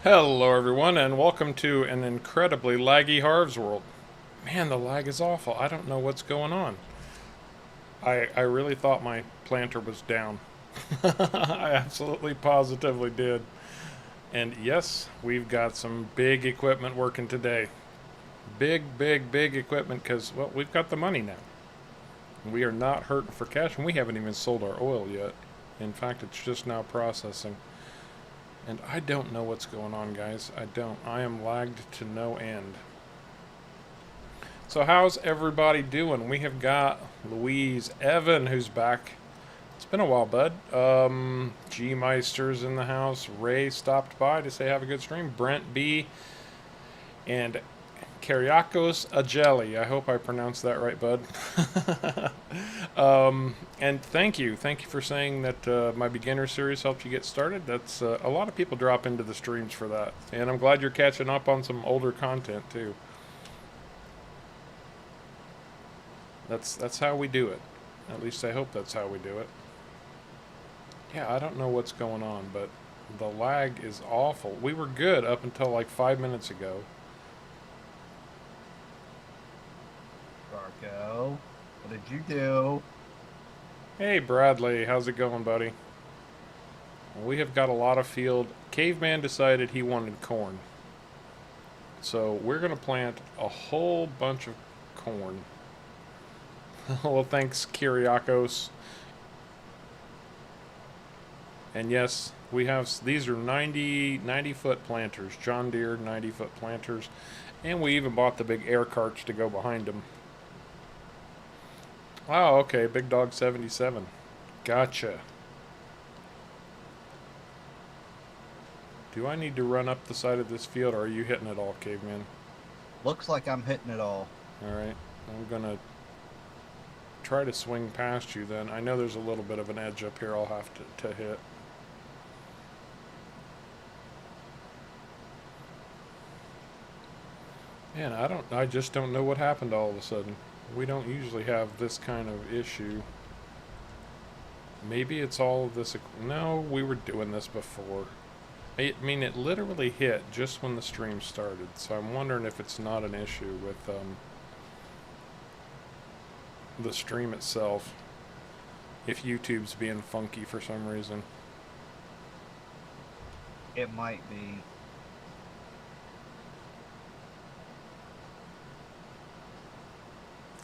Hello everyone and welcome to an incredibly laggy Harv's World. Man, the lag is awful. I don't know what's going on. I really thought my planter was down. I absolutely positively did. And yes, we've got some big equipment working today. Big equipment because, well, we've got the money now. We are not hurting for cash and we haven't even sold our oil yet. In fact, it's just now processing. And I don't know what's going on, guys. I don't. I am lagged to no end. So how's everybody doing? We have got Louise Evan, who's back. It's been a while, bud. G Meister's in the house. Ray stopped by to say have a good stream. Brent B. And Kyriakos Ajeli. I hope I pronounced that right, bud. And thank you. Thank you for saying that my beginner series helped you get started. That's a lot of people drop into the streams for that. And I'm glad you're catching up on some older content, too. That's how we do it. At least I hope that's how we do it. Yeah, I don't know what's going on, but the lag is awful. We were good up until like 5 minutes ago. Darko, what did you do? Hey, Bradley, how's it going, buddy? We have got a lot of field. Caveman decided he wanted corn. So we're going to plant a whole bunch of corn. Well, thanks, Kyriakos. And yes, we have, these are 90 foot planters, John Deere 90 foot planters. And we even bought the big air carts to go behind them. Wow, okay, Big Dog 77. Gotcha. Do I need to run up the side of this field, or are you hitting it all, Caveman? Looks like I'm hitting it all. Alright, I'm gonna try to swing past you then. I know there's a little bit of an edge up here I'll have to hit. Man, I just don't know what happened all of a sudden. We don't usually have this kind of issue. Maybe it's all of this. No, we were doing this before. I mean, it literally hit just when the stream started, so I'm wondering if it's not an issue with the stream itself. If YouTube's being funky for some reason. It might be.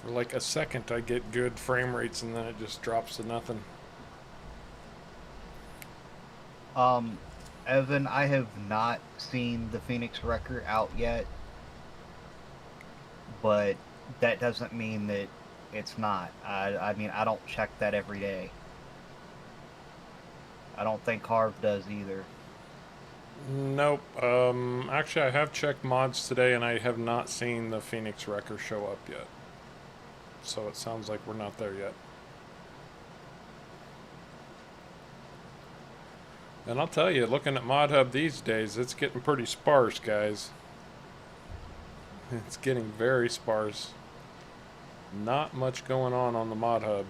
For like a second, I get good frame rates, and then it just drops to nothing. Um, Evan, I have not seen the Phoenix Wrecker out yet, but that doesn't mean that it's not. I mean, I don't check that every day. I don't think Harv does either. Nope. Actually, I have checked mods today, and I have not seen the Phoenix Wrecker show up yet. So it sounds like we're not there yet. And I'll tell you, looking at Mod Hub these days, it's getting pretty sparse, guys. It's getting very sparse. Not much going on the Mod Hub.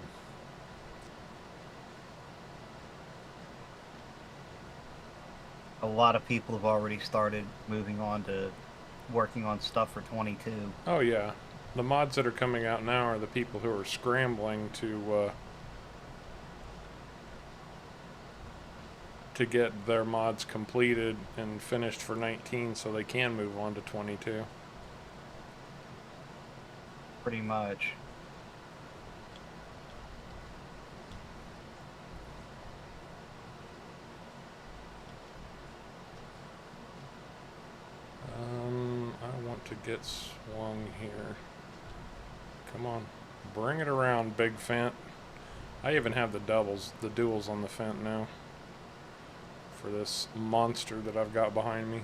A lot of people have already started moving on to working on stuff for 22. Oh yeah, the mods that are coming out now are the people who are scrambling to get their mods completed and finished for 19 so they can move on to 22. Pretty much. I want to get swung here. Come on, bring it around, big Fent. I even have the duals on the Fent now for this monster that I've got behind me.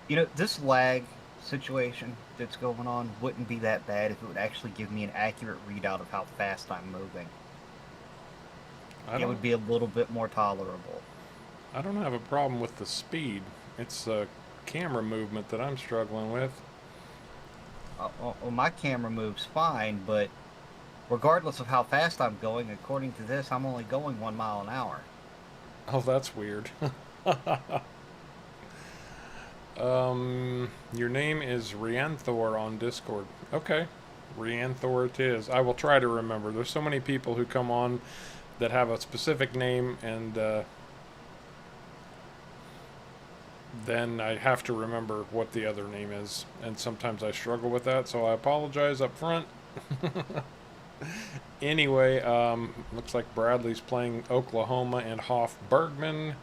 You know, this lag situation that's going on wouldn't be that bad if it would actually give me an accurate readout of how fast I'm moving. It would be a little bit more tolerable. I don't have a problem with the speed. It's camera movement that I'm struggling with. Well, my camera moves fine, but regardless of how fast I'm going, according to this, I'm only going 1 mile an hour. Oh, that's weird. Your name is Rianthor on Discord. Okay, Rianthor it is. I will try to remember. There's so many people who come on that have a specific name, and then I have to remember what the other name is, and sometimes I struggle with that, so I apologize up front. Anyway, looks like Bradley's playing Oklahoma and Hoff Bergman,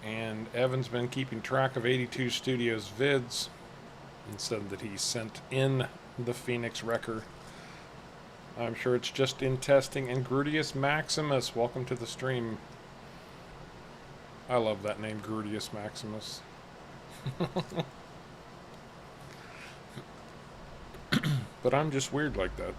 and Evan's been keeping track of 82 Studios vids and said that he sent in the Phoenix Wrecker. I'm sure it's just in testing. And Grudius Maximus, welcome to the stream. I love that name, Grudius Maximus. But I'm just weird like that.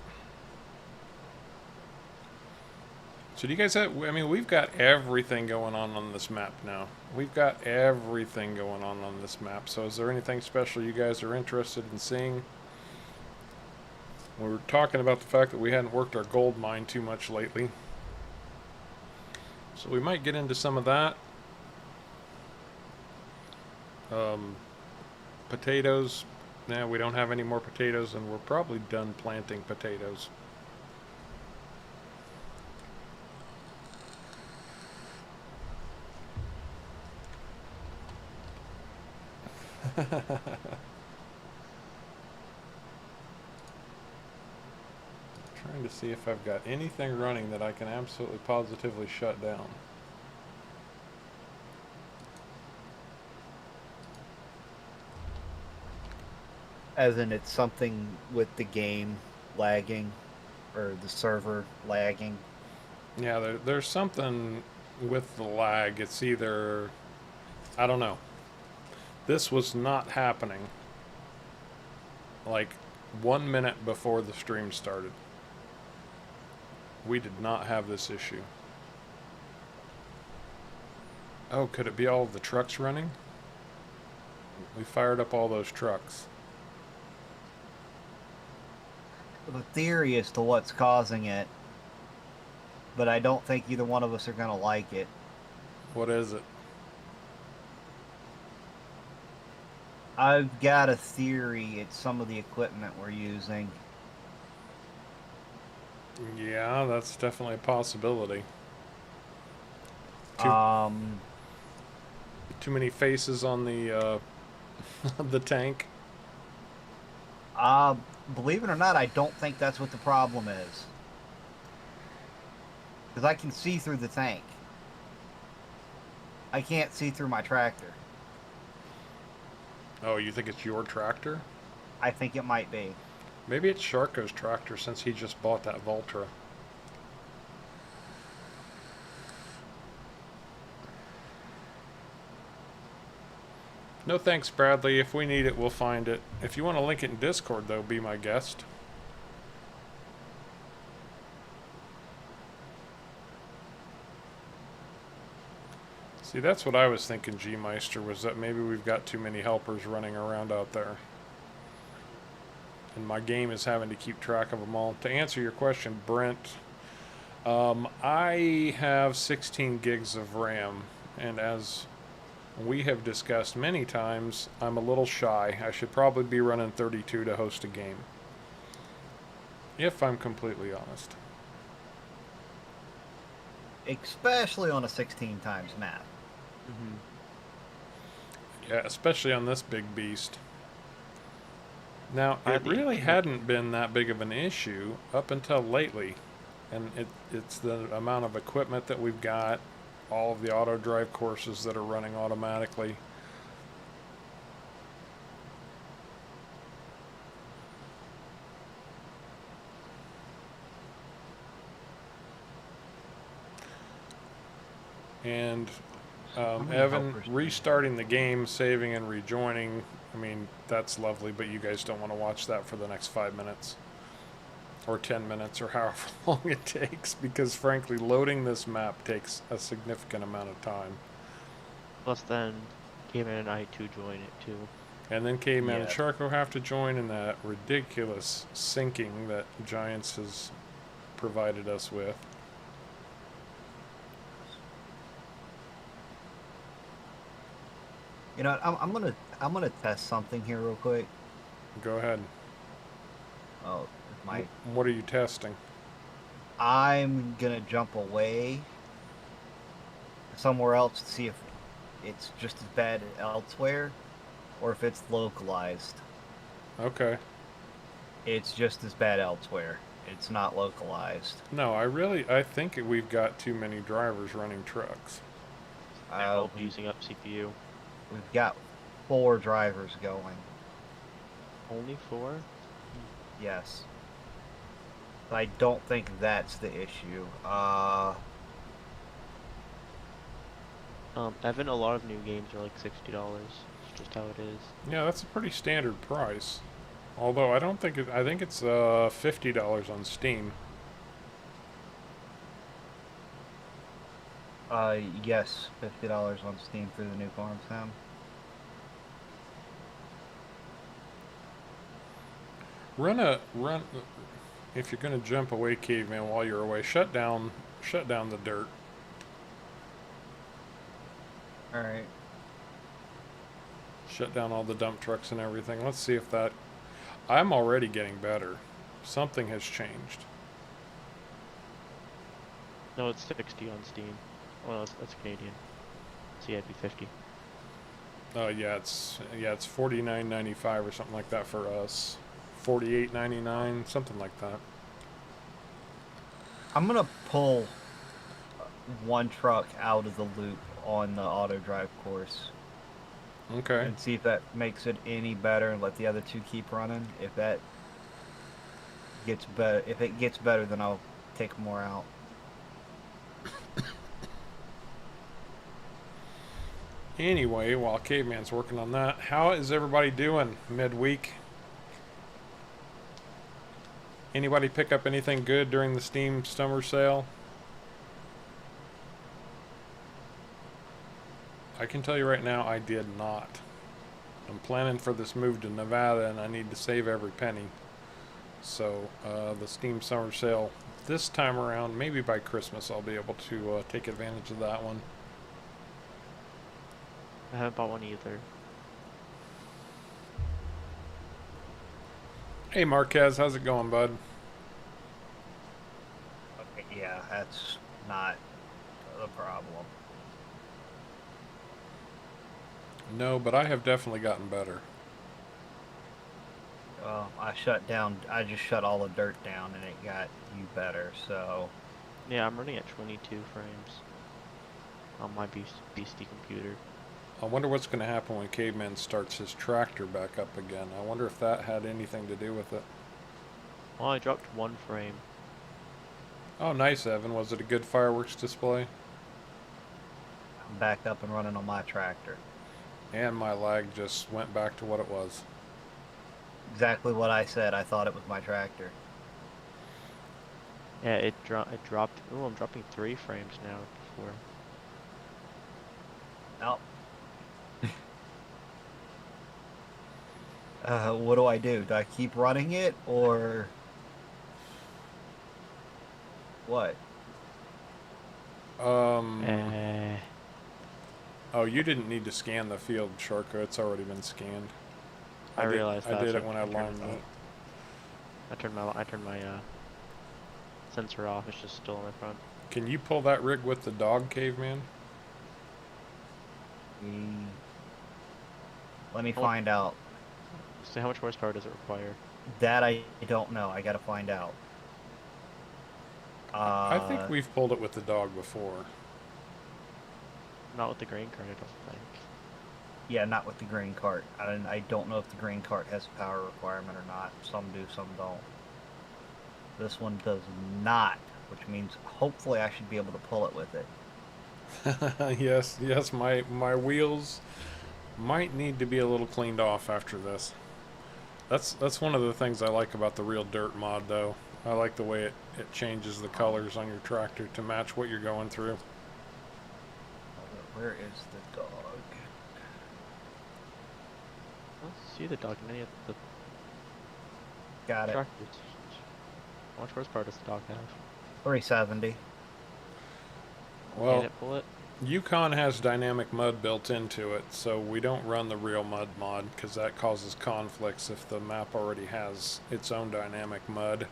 So do you guys have, I mean, we've got everything going on this map now. We've got everything going on this map. So is there anything special you guys are interested in seeing? We were talking about the fact that we hadn't worked our gold mine too much lately. So we might get into some of that. Potatoes. Nah, we don't have any more potatoes, and we're probably done planting potatoes. Trying to see if I've got anything running that I can absolutely positively shut down. As in, it's something with the game lagging or the server lagging. Yeah, there's something with the lag. It's either, I don't know. This was not happening like 1 minute before the stream started. We did not have this issue. Oh, could it be all of the trucks running? We fired up all those trucks. The theory as to what's causing it, but I don't think either one of us are going to like it. What is it? I've got a theory it's some of the equipment we're using. Yeah, that's definitely a possibility. Too many faces on the the tank. Believe it or not, I don't think that's what the problem is. Because I can see through the tank. I can't see through my tractor. Oh, you think it's your tractor? I think it might be. Maybe it's Sharko's tractor since he just bought that Voltra. No thanks, Bradley. If we need it, we'll find it. If you want to link it in Discord, though, be my guest. See, that's what I was thinking, G-Meister, was that maybe we've got too many helpers running around out there. And my game is having to keep track of them all. To answer your question, Brent, I have 16 gigs of RAM, and as we have discussed many times, I'm a little shy. I should probably be running 32 to host a game, if I'm completely honest. Especially on a 16 times map. Yeah, especially on this big beast. Now, it really hadn't been that big of an issue up until lately, and it's the amount of equipment that we've got, all of the auto drive courses that are running automatically. And Evan, restarting the game, saving and rejoining, I mean, that's lovely, but you guys don't want to watch that for the next 5 minutes. Or 10 minutes, or however long it takes, because frankly, loading this map takes a significant amount of time. Plus then, Kevin and I too join it too. And then Caveman and Yeah. Sharko have to join in that ridiculous sinking that Giants has provided us with. You know, I'm gonna test something here real quick. Go ahead. Oh, my What are you testing? I'm gonna jump away somewhere else to see if it's just as bad elsewhere or if it's localized. Okay. It's just as bad elsewhere. It's not localized. No, I think we've got too many drivers running trucks. They're both using up CPU. We've got 4 drivers going. Only 4? Yes. I don't think that's the issue. Evan, a lot of new games are like $60. It's just how it is. Yeah, that's a pretty standard price. Although I don't think I think it's $50 on Steam. Yes, $50 on Steam for the new farm sim. Run if you're gonna jump away, Caveman, while you're away. Shut down the dirt. All right. Shut down all the dump trucks and everything. Let's see if that. I'm already getting better. Something has changed. No, it's 60 on Steam. Well, that's Canadian. So yeah, it'd be 50. Yeah, it's $49.95 or something like that for us. $48.99, something like that. I'm gonna pull one truck out of the loop on the auto drive course Okay. and see if that makes it any better, and let the other 2 keep running. If that gets better, if it gets better, then I'll take more out. Anyway, while Caveman's working on that, how is everybody doing midweek? Anybody pick up anything good during the Steam summer sale? I can tell you right now, I did not. I'm planning for this move to Nevada, and I need to save every penny. So, the Steam summer sale this time around, maybe by Christmas, I'll be able to take advantage of that one. I haven't bought one either. Hey Marquez, how's it going, bud? Okay, yeah, that's not the problem. No, but I have definitely gotten better. I just shut all the dirt down and it got you better, so. Yeah, I'm running at 22 frames on my beastie computer. I wonder what's going to happen when Caveman starts his tractor back up again. I wonder if that had anything to do with it. Well, I dropped 1 frame. Oh, nice, Evan. Was it a good fireworks display? I'm back up and running on my tractor. And my lag just went back to what it was. Exactly what I said. I thought it was my tractor. Yeah, it dropped. Oh, I'm dropping 3 frames now. 4. Oh. What do I do? Do I keep running it, or what? Oh, you didn't need to scan the field, Sharko. It's already been scanned. I realized that. I did so it when I lined it. I turned my sensor off. It's just still in the front. Can you pull that rig with the dog, Caveman? Let me find out. So how much horsepower does it require? That I don't know. I gotta find out. I think we've pulled it with the dog before. Not with the grain cart, I don't think. Yeah, not with the grain cart. I don't know if the grain cart has a power requirement or not. Some do, some don't. This one does not, which means hopefully I should be able to pull it with it. Yes, my wheels might need to be a little cleaned off after this. That's one of the things I like about the Real Dirt mod, though. I like the way it changes the colors on your tractor to match what you're going through. Where is the dog? I don't see the dog in any of the Got it. tractors. How much horsepower does the dog have? 370. Well, Can it pull it? Yukon has dynamic mud built into it, so we don't run the real mud mod because that causes conflicts if the map already has its own dynamic mud.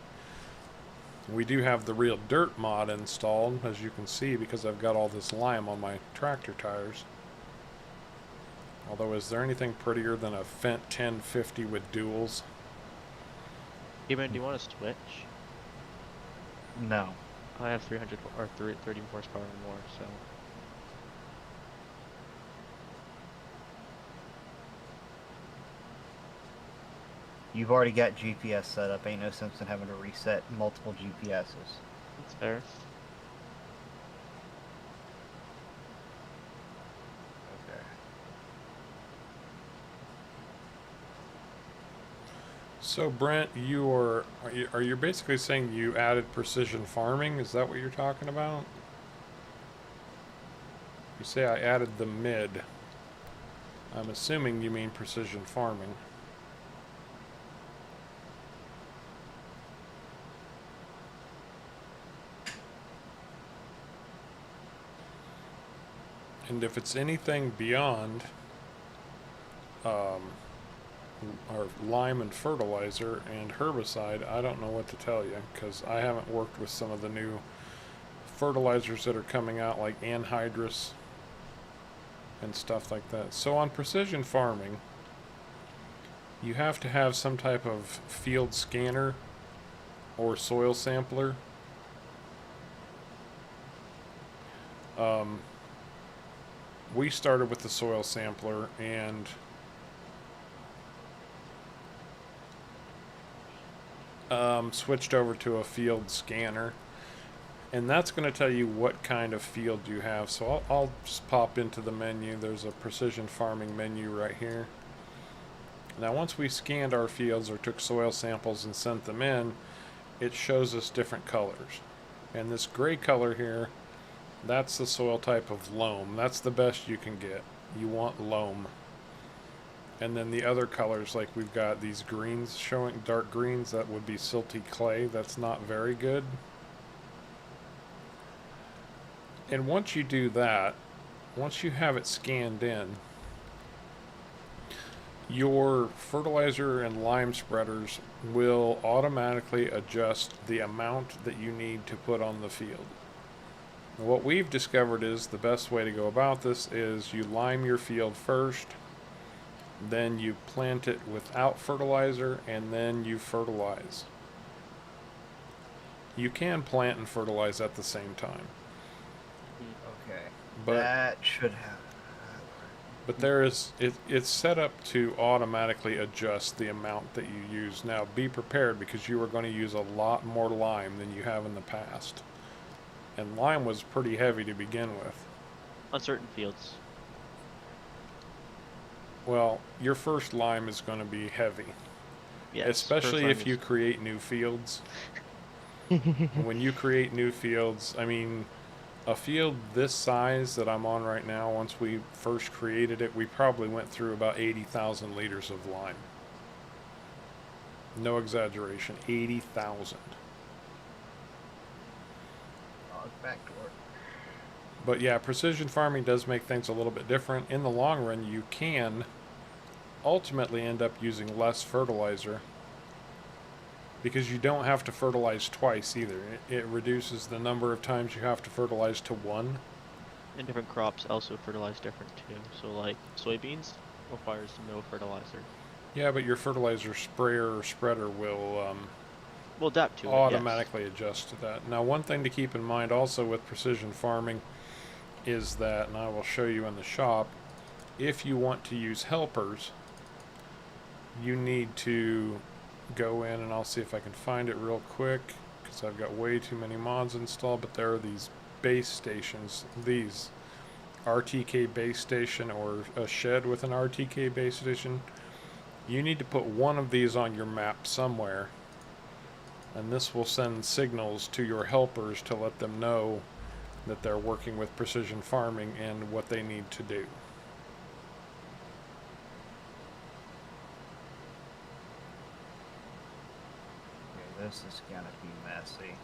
We do have the real dirt mod installed, as you can see, because I've got all this lime on my tractor tires. Although, is there anything prettier than a Fendt 1050 with duals? Even do you want to switch? No. I have 300 or 30 horsepower or more, so. You've already got GPS set up. Ain't no sense in having to reset multiple GPSs. That's fair. Okay. So Brent, are you basically saying you added precision farming? Is that what you're talking about? You say I added the mid. I'm assuming you mean precision farming. And if it's anything beyond or lime and fertilizer and herbicide, I don't know what to tell you because I haven't worked with some of the new fertilizers that are coming out, like anhydrous and stuff like that. So on precision farming, you have to have some type of field scanner or soil sampler. We started with the soil sampler and switched over to a field scanner, and that's going to tell you what kind of field you have. So I'll just pop into the menu. There's a precision farming menu right here. Now once we scanned our fields or took soil samples and sent them in, it shows us different colors. And this gray color here, that's the soil type of loam. That's the best you can get. You want loam. And then the other colors, like we've got these greens showing, dark greens, that would be silty clay. That's not very good. And once you do that, once you have it scanned in, your fertilizer and lime spreaders will automatically adjust the amount that you need to put on the field. And what we've discovered is the best way to go about this is you lime your field first, then you plant it without fertilizer, and then you fertilize. You can plant and fertilize at the same time. Okay. But that should have. But it's set up to automatically adjust the amount that you use. Now be prepared because you are going to use a lot more lime than you have in the past. And lime was pretty heavy to begin with. On certain fields. Well, your first lime is going to be heavy. Yes, especially if you create new fields. When you create new fields, I mean, a field this size that I'm on right now, once we first created it, we probably went through about 80,000 liters of lime. No exaggeration, 80,000. Back to work. But yeah, precision farming does make things a little bit different. In the long run, you can ultimately end up using less fertilizer because you don't have to fertilize twice either. It reduces the number of times you have to fertilize to 1. And different crops also fertilize different too. So like soybeans requires no fertilizer. Yeah, but your fertilizer sprayer or spreader will Adapt to automatically adjust to that. Now, one thing to keep in mind also with precision farming is that, and I will show you in the shop, if you want to use helpers, you need to go in, and I'll see if I can find it real quick because I've got way too many mods installed, but there are these base stations, these RTK base station or a shed with an RTK base station. You need to put one of these on your map somewhere, and this will send signals to your helpers to let them know that they're working with precision farming and what they need to do. This is gonna be messy.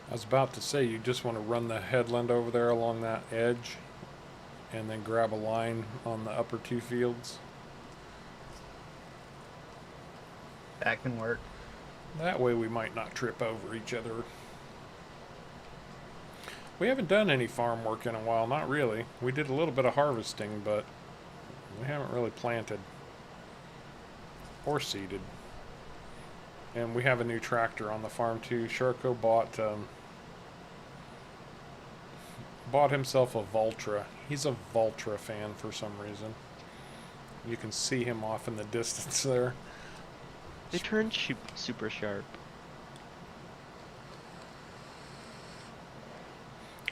I was about to say, you just want to run the headland over there along that edge and then grab a line on the upper two fields. That can work. That way we might not trip over each other. We haven't done any farm work in a while, not really. We did a little bit of harvesting, but we haven't really planted or seeded. And we have a new tractor on the farm too. Sharko bought himself a Valtra. He's a Valtra fan for some reason. You can see him off in the distance there. They turn super sharp.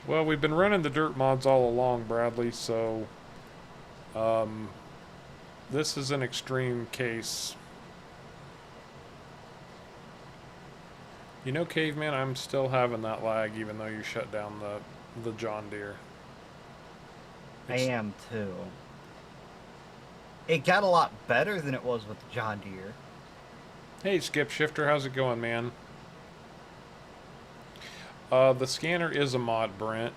Well, we've been running the dirt mods all along, Bradley, so this is an extreme case. You know, Caveman, I'm still having that lag even though you shut down the John Deere. I am too. It got a lot better than it was with the John Deere. Hey, Skip Shifter, how's it going, man? The scanner is a mod, Brent.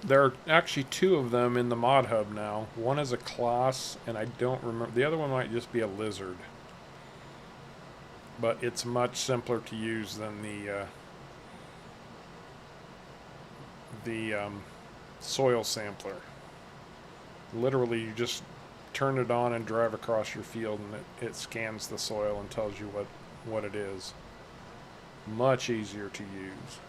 There are actually two of them in the mod hub now. One is a class, and I don't remember. The other one might just be a lizard. But it's much simpler to use than the soil sampler. Literally, you just turn it on and drive across your field, and it scans the soil and tells you what it is. Much easier to use.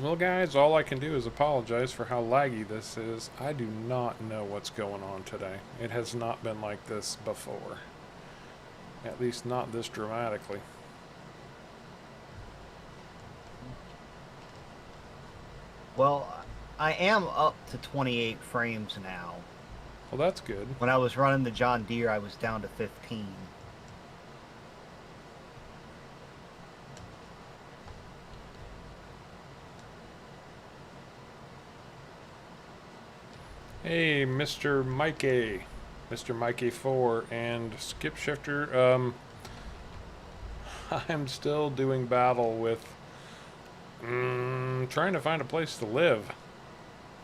Well, guys, all I can do is apologize for how laggy this is. I do not know what's going on today. It has not been like this before. At least not this dramatically. Well, I am up to 28 frames now. Well, that's good. When I was running the John Deere, I was down to 15. Hey, Mr. Mikey. Mr. Mikey 4 and Skip Shifter. I'm still doing battle with trying to find a place to live.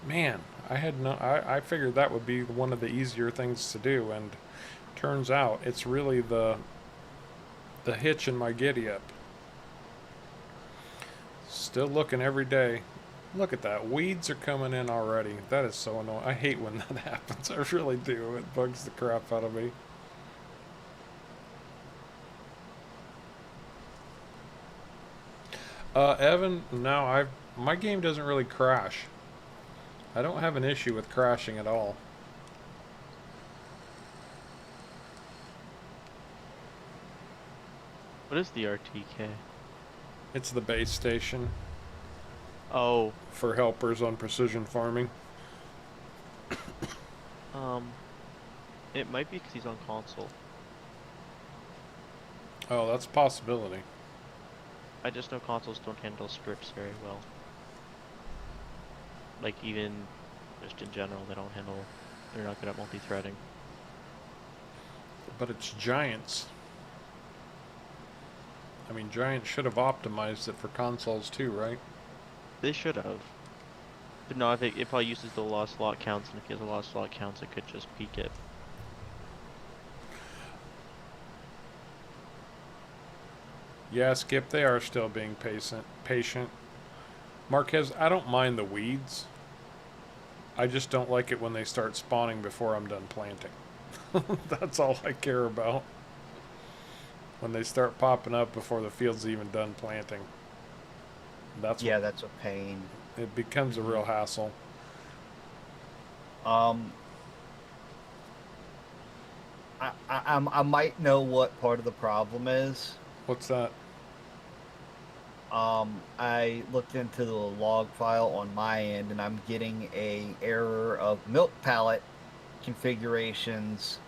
Man, I figured that would be one of the easier things to do, and turns out it's really the hitch in my giddy up. Still looking every day. Look at that. Weeds are coming in already. That is so annoying. I hate when that happens. I really do. It bugs the crap out of me. Evan, no, my game doesn't really crash. I don't have an issue with crashing at all. What is the RTK? It's the base station. Oh. For helpers on precision farming. It might be because he's on console. Oh, that's a possibility. I just know consoles don't handle scripts very well. Like, even just in general, they're not good at multi-threading. But it's Giants. I mean, Giants should have optimized it for consoles too, right? They should have. But no, I think it probably uses the lost slot counts, and if it has a lost slot counts, it could just peak it. Yeah, Skip, they are still being patient. Marquez, I don't mind the weeds. I just don't like it when they start spawning before I'm done planting. That's all I care about. When they start popping up before the field's even done planting. That's a pain. It becomes a real hassle. I might know what part of the problem is. What's that? I looked into the log file on my end, and I'm getting a error of milk pallet configurations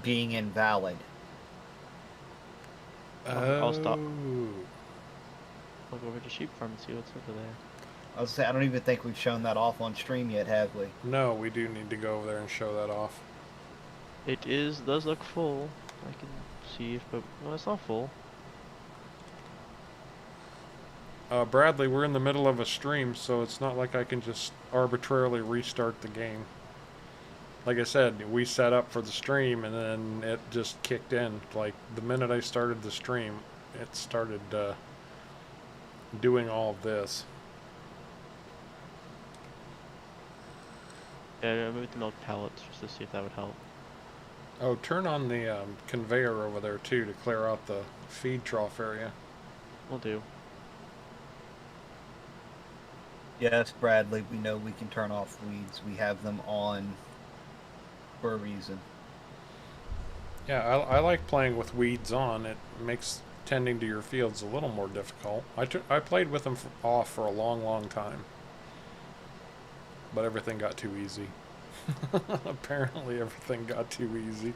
being invalid. I'll stop. I'll go over to sheep farm and see what's over there. I was saying, I don't even think we've shown that off on stream yet, have we? No, we do need to go over there and show that off. It does look full. I can see if, but well, it's not full. Bradley, we're in the middle of a stream, so it's not like I can just arbitrarily restart the game. Like I said, we set up for the stream and then it just kicked in. Like the minute I started the stream, it started doing all of this. Yeah, I moved the milk pallets just to see if that would help. Oh, turn on the conveyor over there too to clear out the feed trough area. Will do. Yes, Bradley, we know we can turn off weeds. We have them on for a reason. Yeah, I like playing with weeds on. It makes tending to your fields a little more difficult. I played with them off for a long time. But everything got too easy. Apparently everything got too easy.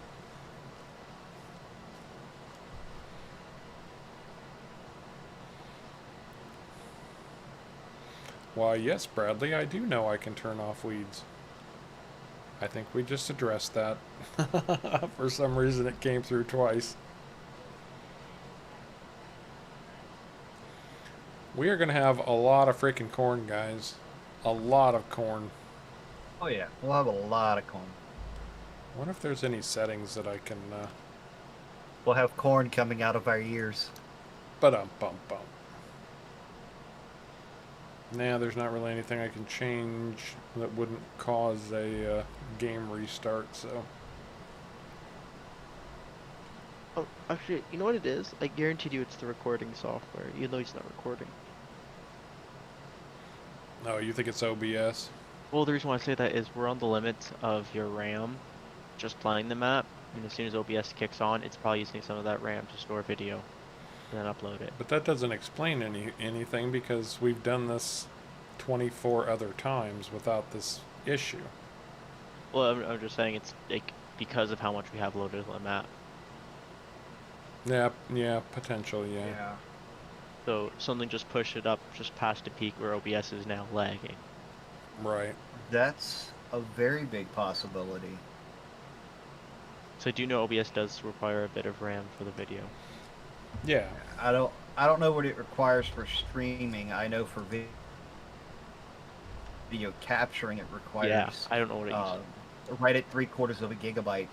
Why, yes, Bradley, I do know I can turn off weeds. I think we just addressed that. For some reason it came through twice. We are going to have a lot of freaking corn, guys. A lot of corn. Oh yeah, we'll have a lot of corn. I wonder if there's any settings that I can... We'll have corn coming out of our ears. Ba-dum-bum-bum. Nah, there's not really anything I can change that wouldn't cause a game restart, so... Oh, actually, you know what it is? I guarantee you it's the recording software, even though it's not recording. Oh, you think it's OBS? Well, the reason why I say that is we're on the limits of your RAM just playing the map, and as soon as OBS kicks on, it's probably using some of that RAM to store video and then upload it. But that doesn't explain anything because we've done this 24 other times without this issue. Well, I'm just saying it's like because of how much we have loaded on the map. Yeah, potentially, yeah. So something just pushed it up just past the peak where OBS is now lagging. Right. That's a very big possibility. So I do know OBS does require a bit of RAM for the video. Yeah. I don't know what it requires for streaming. I know for video capturing it requires. Yeah, I don't know what it uses. Right at 3/4 of a gigabyte.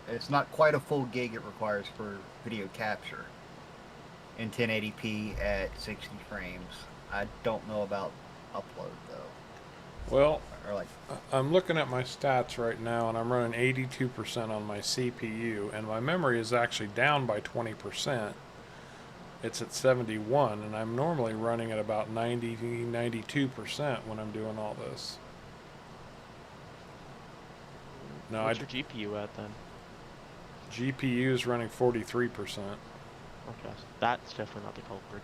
It's not quite a full gig it requires for video capture in 1080p at 60 frames. I don't know about upload though. Well, Or like, I'm looking at my stats right now and I'm running 82% on my CPU and my memory is actually down by 20%. It's at 71 and I'm normally running at about 92% when I'm doing all this. No, What's your GPU at then? GPU is running 43%. Okay, so that's definitely not the culprit.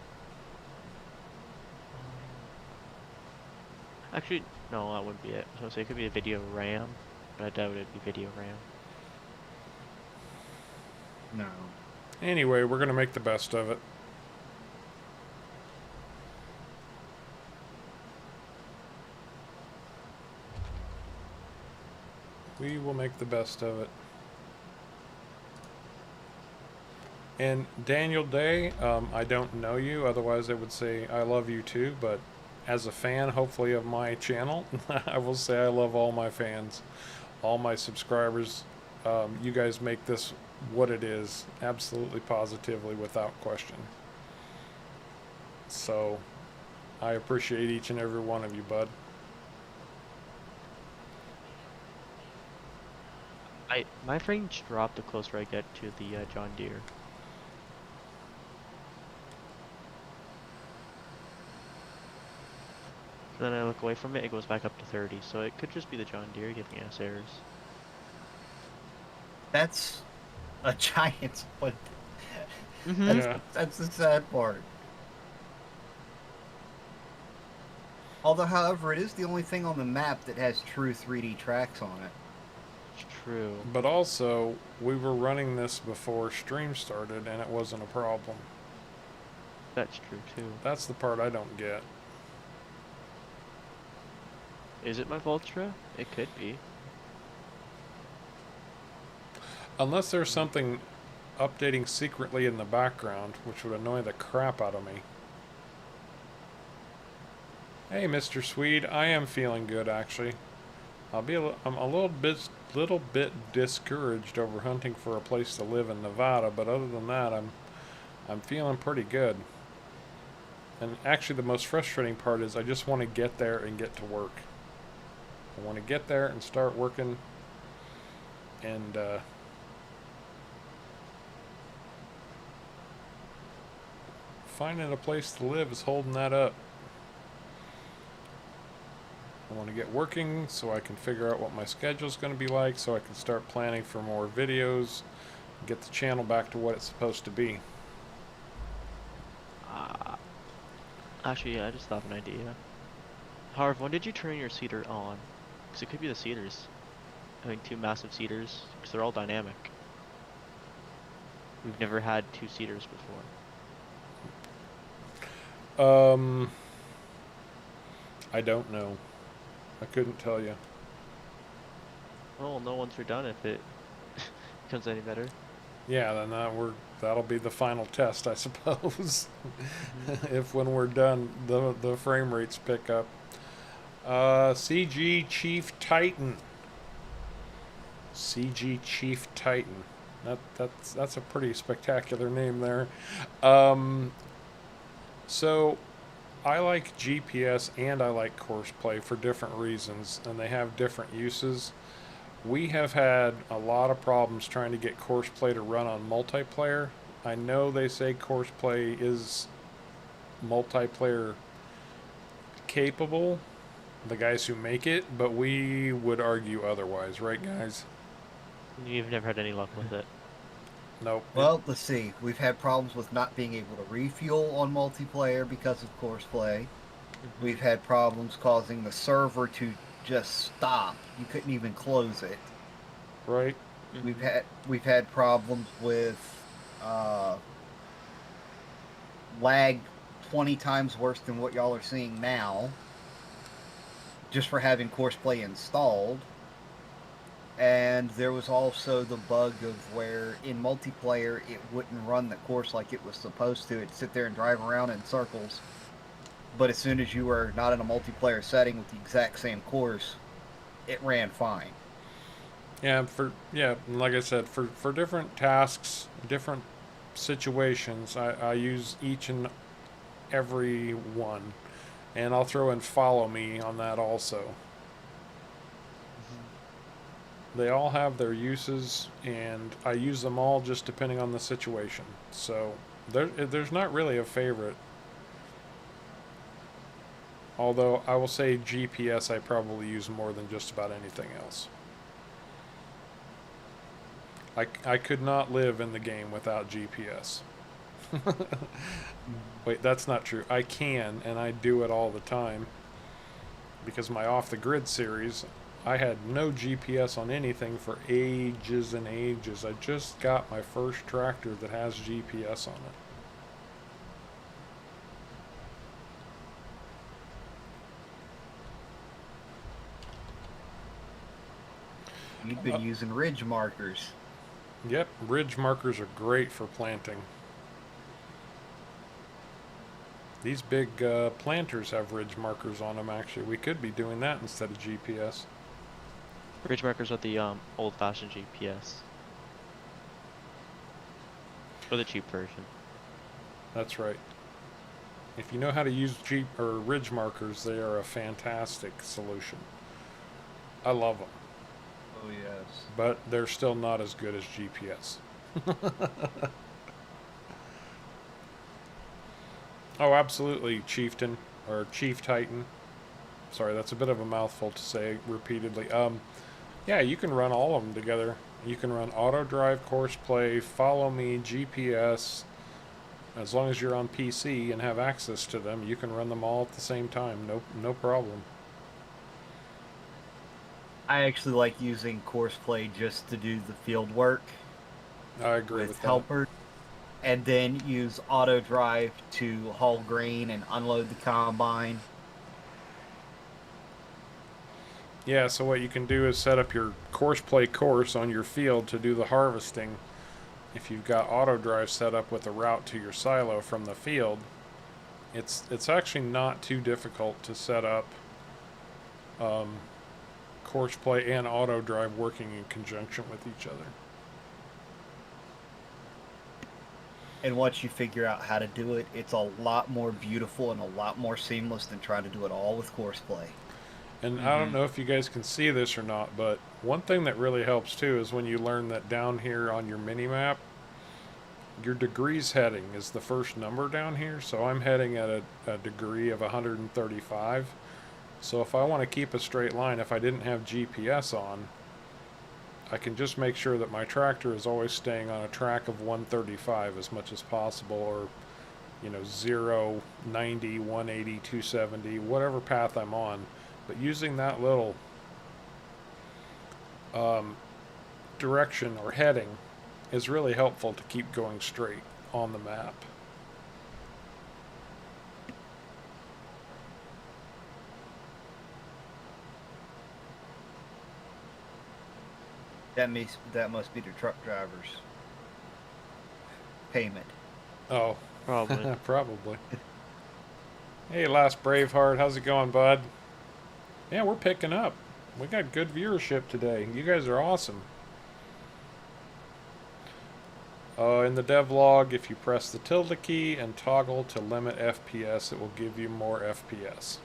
Actually, no, that wouldn't be it. I was gonna say it could be a video RAM, but I doubt it'd be video RAM. no. Anyway, we're going to make the best of it. We will make the best of it. And Daniel Day, I don't know you, otherwise I would say I love you too, but as a fan, hopefully, of my channel, I will say I love all my fans, all my subscribers. You guys make this what it is, absolutely, positively, without question. So, I appreciate each and every one of you, bud. My range dropped the closer I get to the John Deere. Then I look away from it, it goes back up to 30, so it could just be the John Deere giving us errors. That's a giant split. Yeah. That's the sad part. Although, however, it is the only thing on the map that has true 3D tracks on it. It's true. But also, we were running this before stream started, and it wasn't a problem. That's true too. That's the part I don't get. Is it my Voltra? It could be. Unless there's something updating secretly in the background, which would annoy the crap out of me. Hey, Mr. Swede, I am feeling good actually. I'm a little bit discouraged over hunting for a place to live in Nevada, but other than that, I'm feeling pretty good. And actually, the most frustrating part is I just want to get there and get to work. I want to get there and start working, and finding a place to live is holding that up. I want to get working so I can figure out what my schedule is going to be like, so I can start planning for more videos, get the channel back to what it's supposed to be. Actually, yeah, I just thought of an idea. Harv, when did you turn your seeder on? Because it could be the seeders. Having two massive seeders, because they're all dynamic. We've never had two seeders before. I don't know. I couldn't tell you. Oh, we'll know once we're done if it becomes any better. Yeah, then that'll be the final test, I suppose. If when we're done, the frame rates pick up. CG Chief Titan. CG Chief Titan. That's a pretty spectacular name there. So I like GPS and I like Courseplay for different reasons, and they have different uses. We have had a lot of problems trying to get Courseplay to run on multiplayer. I know they say Courseplay is multiplayer capable, the guys who make it, but we would argue otherwise, right, guys? You've never had any luck with it. Nope. Well, let's see. We've had problems with not being able to refuel on multiplayer because of Courseplay. We've had problems causing the server to just stop. You couldn't even close it. Right. We've had problems with lag 20 times worse than what y'all are seeing now, just for having Courseplay installed. And there was also the bug of where in multiplayer it wouldn't run the course like it was supposed to. It'd sit there and drive around in circles. But as soon as you were not in a multiplayer setting with the exact same course, it ran fine. Yeah, like I said, for different tasks, different situations, I use each and every one. And I'll throw in follow me on that also. They all have their uses, and I use them all just depending on the situation. So there's not really a favorite. Although I will say GPS I probably use more than just about anything else. I could not live in the game without GPS. Wait, that's not true. I can, and I do it all the time. Because my Off the Grid series, I had no GPS on anything for ages and ages. I just got my first tractor that has GPS on it. You've been using ridge markers. Yep, ridge markers are great for planting. These big planters have ridge markers on them, actually. We could be doing that instead of GPS. Ridge markers are the old-fashioned GPS. Or the cheap version. That's right. If you know how to use ridge markers, they are a fantastic solution. I love them. Oh, yes. But they're still not as good as GPS. Oh, absolutely, Chieftain, or Chief Titan. Sorry, that's a bit of a mouthful to say repeatedly. Yeah, you can run all of them together. You can run auto drive, Courseplay, follow me, GPS. As long as you're on PC and have access to them, you can run them all at the same time. No problem. I actually like using Courseplay just to do the field work. I agree with that. helper, and then use auto drive to haul grain and unload the combine. Yeah, so what you can do is set up your Courseplay course on your field to do the harvesting. If you've got auto drive set up with a route to your silo from the field, it's actually not too difficult to set up Courseplay and auto drive working in conjunction with each other. And once you figure out how to do it, it's a lot more beautiful and a lot more seamless than trying to do it all with Courseplay. And I don't know if you guys can see this or not, but one thing that really helps too is when you learn that down here on your mini map, your degrees heading is the first number down here. So I'm heading at a degree of 135. So if I want to keep a straight line, if I didn't have GPS on, I can just make sure that my tractor is always staying on a track of 135 as much as possible, or 0, 90, 180, 270, whatever path I'm on. But using that little direction or heading is really helpful to keep going straight on the map. That must be the truck driver's payment. Oh, Probably. probably. Hey, Last Braveheart, how's it going, bud? Yeah, we're picking up. We got good viewership today. You guys are awesome. In the devlog, if you press the tilde key and toggle to limit FPS, it will give you more FPS.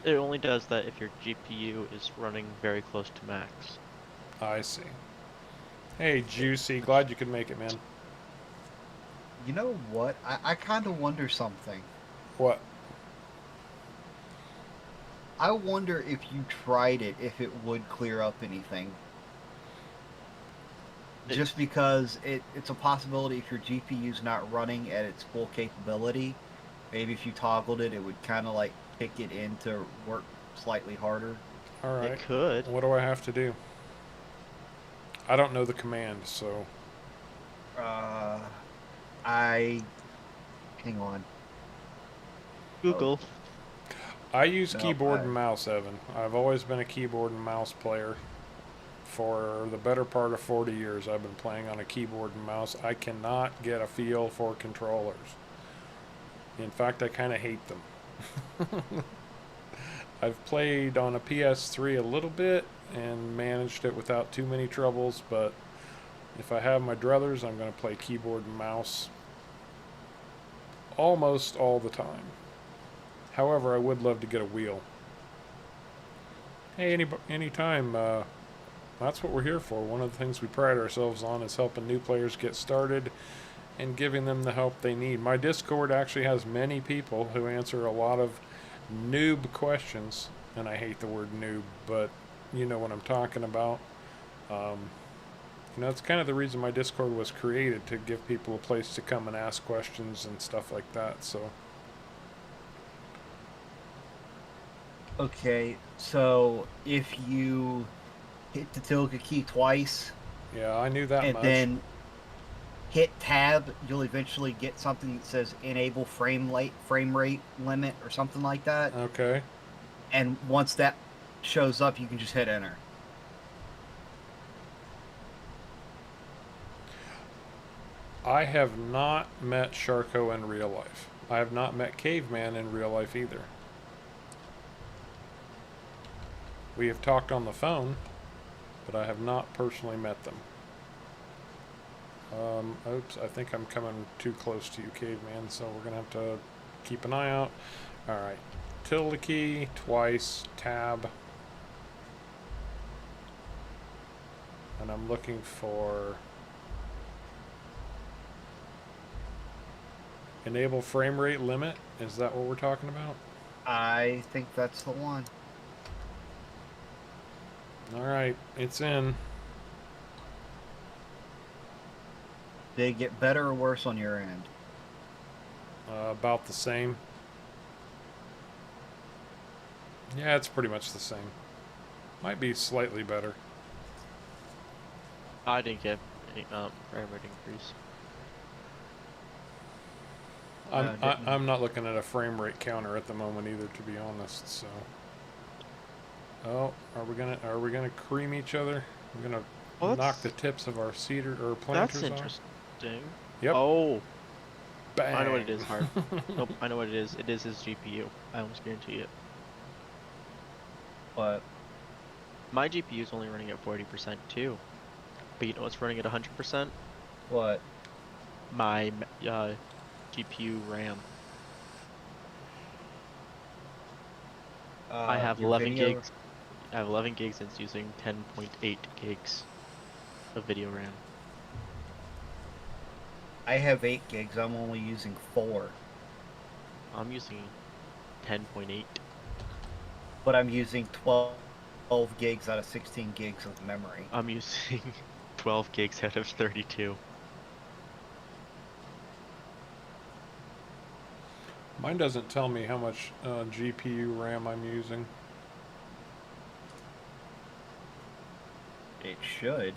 It only does that if your GPU is running very close to max. I see. Hey, Juicy, glad you could make it, man. You know what? I kind of wonder something. What? I wonder if you tried it, if it would clear up anything. Just because it's a possibility if your GPU's not running at its full capability, maybe if you toggled it, it would kind of like kick it in to work slightly harder. All right. It could. What do I have to do? I don't know the command, so... Hang on. Google. I use No, keyboard and mouse, Evan. I've always been a keyboard and mouse player. For the better part of 40 years, I've been playing on a keyboard and mouse. I cannot get a feel for controllers. In fact, I kind of hate them. I've played on a PS3 a little bit and managed it without too many troubles, but if I have my druthers, I'm going to play keyboard and mouse almost all the time. However, I would love to get a wheel. Hey, anytime. That's what we're here for. One of the things we pride ourselves on is helping new players get started and giving them the help they need. My Discord actually has many people who answer a lot of noob questions, and I hate the word noob, but you know what I'm talking about. It's kind of the reason my Discord was created, to give people a place to come and ask questions and stuff like that. So Okay, so if you hit the tilde key twice yeah, I knew that and much. then hit tab, you'll eventually get something that says enable frame rate limit or something like that. Okay. And once that shows up, you can just hit enter. I have not met Sharko in real life. I have not met Caveman in real life either. We have talked on the phone, but I have not personally met them. Oops, I think I'm coming too close to you, Caveman, so we're going to have to keep an eye out. Alright, tilde key, twice, tab. And I'm looking for enable frame rate limit. Is that what we're talking about? I think that's the one. Alright, it's in. Did it get better or worse on your end? About the same. Yeah, it's pretty much the same. Might be slightly better. I didn't get any frame rate increase. I'm not looking at a frame rate counter at the moment either, to be honest. So Oh, are we gonna cream each other? We're gonna Well, knock the tips of our cedar or that's planters off. interesting. Yep. Oh, I know what it Bang. is, Harv. Nope, I know what it is. It is his GPU. I almost guarantee it. But My GPU is only running at 40% too. But you know what's running at 100%? what? My GPU RAM. I have Your 11 video. gigs. I have 11 gigs and it's using 10.8 gigs of video RAM. I have 8 gigs. I'm only using 4. I'm using 10.8. But I'm using 12 gigs out of 16 gigs of memory. I'm using 12 gigs out of 32. Mine doesn't tell me how much GPU RAM I'm using. It should.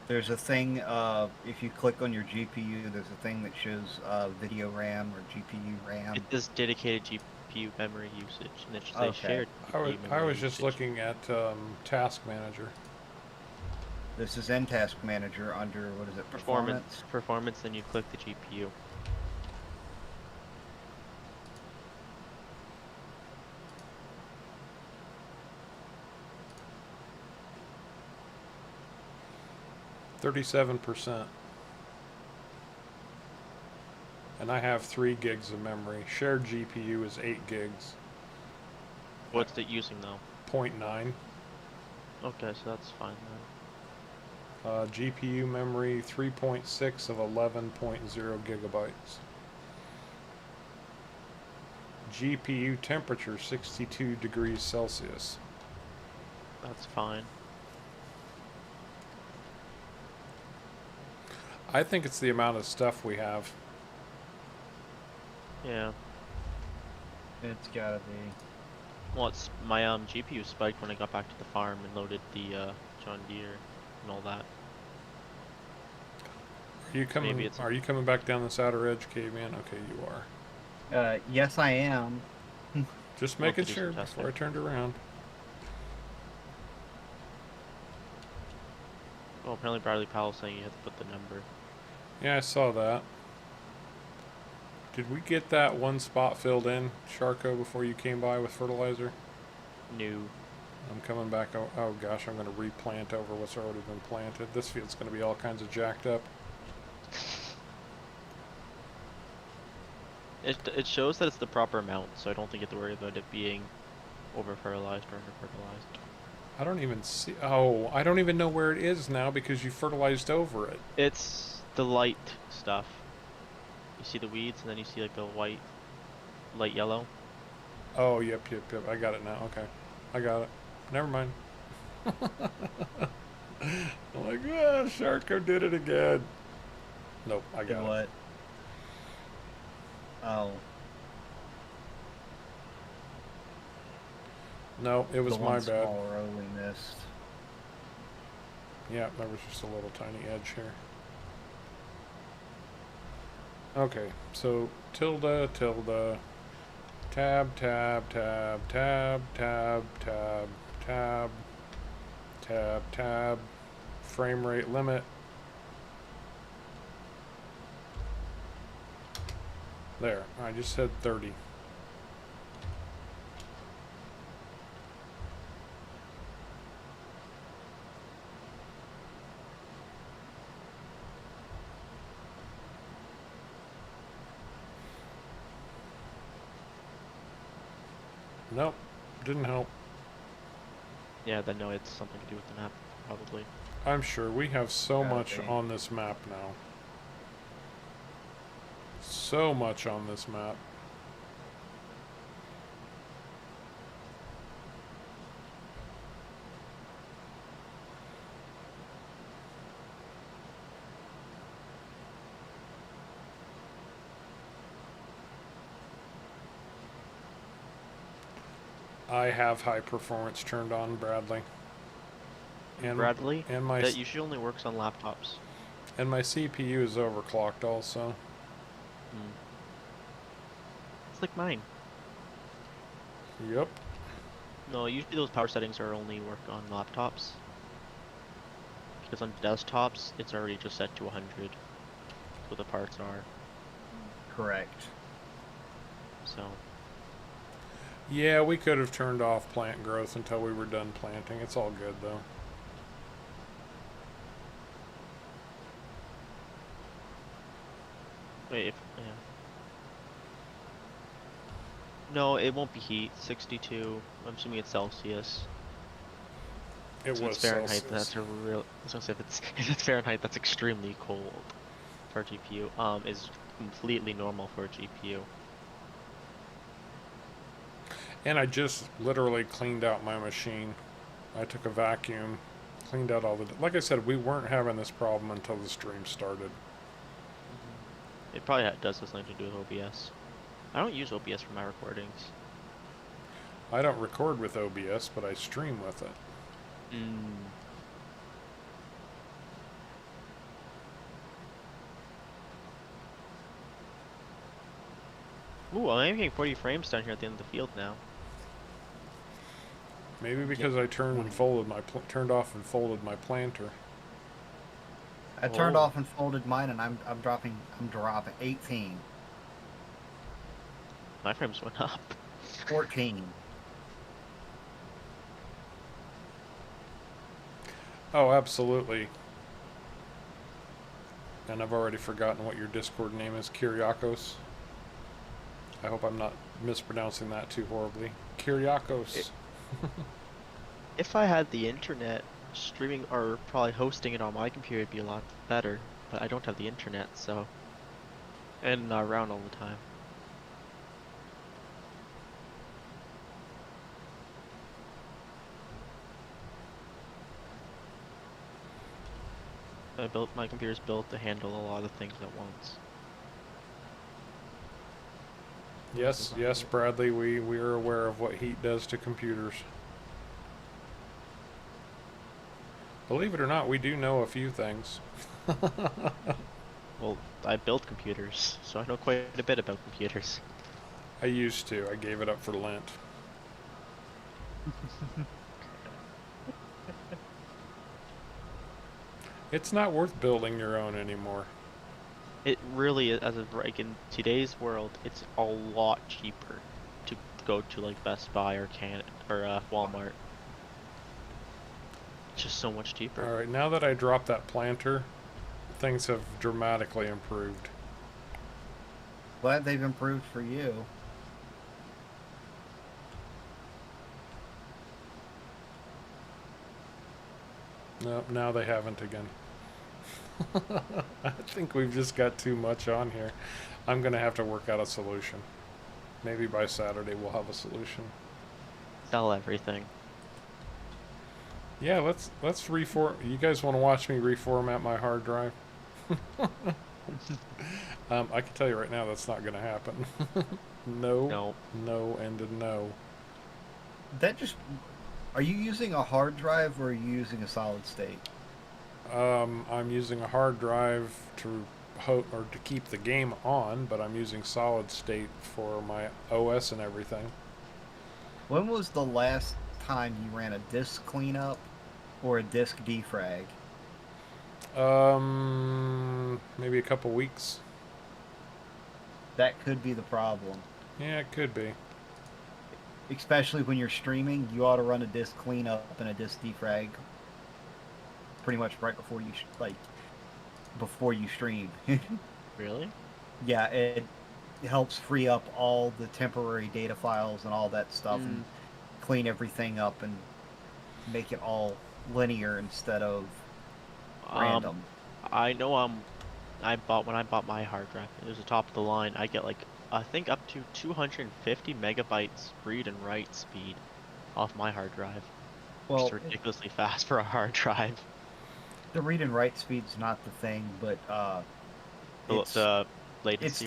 There's a thing, if you click on your GPU, there's a thing that shows video RAM or GPU RAM. It does dedicated GPU memory usage, and it should say Okay. shared GPU I memory was just usage. looking at Task Manager. This is in Task Manager under, what is it, Performance? Performance, then you click the GPU. %37%. And I have 3 gigs of memory. Shared GPU is 8 gigs. What's it using though? 0.9. Okay, so that's fine then. GPU memory 3.6 of 11.0 gigabytes. GPU temperature 62 degrees Celsius. That's fine. I think it's the amount of stuff we have. Yeah. It's gotta be. Well, it's my GPU spiked when I got back to the farm and loaded the John Deere and all that. Are you coming back down this outer edge, caveman? Okay, you are. Yes, I am. Just We'll have to making do sure some testing. before I turned around. Oh, apparently Bradley Powell's saying you have to put the number. Yeah, I saw that. Did we get that one spot filled in, Sharko, before you came by with fertilizer? New. I'm coming back. Oh gosh, I'm going to replant over what's already been planted. This field's going to be all kinds of jacked up. It shows that it's the proper amount, so I don't think you have to worry about it being over fertilized or under fertilized. I don't even see. Oh, I don't even know where it is now because you fertilized over it. It's the light stuff. You see the weeds, and then you see like the white, light yellow. Oh, yep. I got it now. Okay. I got it. Never mind. I'm like, ah, Sharko did it again. Nope, I got it. What? Oh. No, it was the my one bad. small row we missed. Yeah, there was just a little tiny edge here. Okay, so tilde, tab, tab, tab, tab, tab, tab, tab, tab, tab, frame rate limit. There, I just said 30. Nope, didn't help. Yeah, then no, it's something to do with the map, probably. I'm sure we have so Gotta much be. on this map now. So much on this map. I have high performance turned on, Bradley. Bradley, and my that usually only works on laptops. and my CPU is overclocked also. It's like mine. Yep. No, usually those power settings are only work on laptops. Because on desktops, it's already just set to 100. So the parts are. Correct. So. Yeah, we could have turned off plant growth until we were done planting. It's all good though. Wait, yeah. No, it won't be heat. 62. I'm assuming it's Celsius. It So was it's Fahrenheit. Celsius. That's a real. I was gonna say if it's Fahrenheit, that's extremely cold for a GPU. Is completely normal for a GPU. And I just literally cleaned out my machine. I took a vacuum, cleaned out all the... Like I said, we weren't having this problem until the stream started. It probably does have something to do with OBS. I don't use OBS for my recordings. I don't record with OBS, but I stream with it. Ooh, I'm getting 40 frames down here at the end of the field now. Maybe because I turned and folded my turned off and folded my planter. I turned off and folded mine, and I'm dropping 18. My frames went up. 14. Oh, absolutely. And I've already forgotten what your Discord name is. Kyriakos. I hope I'm not mispronouncing that too horribly. Kyriakos. If I had the internet, streaming or probably hosting it on my computer would be a lot better. But I don't have the internet, so. And not around all the time. My computer's built to handle a lot of things at once. Yes, yes, Bradley, we are aware of what heat does to computers. Believe it or not, we do know a few things. Well, I built computers, so I know quite a bit about computers. I used to. I gave it up for Lent. It's not worth building your own anymore. It really is, as of like in today's world, it's a lot cheaper to go to like Best Buy or Walmart. It's just so much cheaper. Alright, now that I dropped that planter, things have dramatically improved. Glad they've improved for you. Nope, now they haven't again. I think we've just got too much on here. I'm gonna have to work out a solution. Maybe by Saturday we'll have a solution. Sell everything. Yeah, let's reform. You guys want to watch me reformat my hard drive? I can tell you right now that's not gonna happen. No, no, and a no. That just... Are you using a hard drive or are you using a solid state? I'm using a hard drive to keep the game on, but I'm using solid state for my OS and everything. When was the last time you ran a disk cleanup or a disk defrag? Maybe a couple weeks. That could be the problem. Yeah, it could be. Especially when you're streaming, you ought to run a disk cleanup and a disk defrag pretty much right before you before you stream. Really? Yeah, it helps free up all the temporary data files and all that stuff and clean everything up and make it all linear instead of random. I know when I bought my hard drive, it was the top of the line. I get like I think up to 250 megabytes read and write speed off my hard drive. Well, which is ridiculously fast for a hard drive. The read and write speed's not the thing, but it's the latency.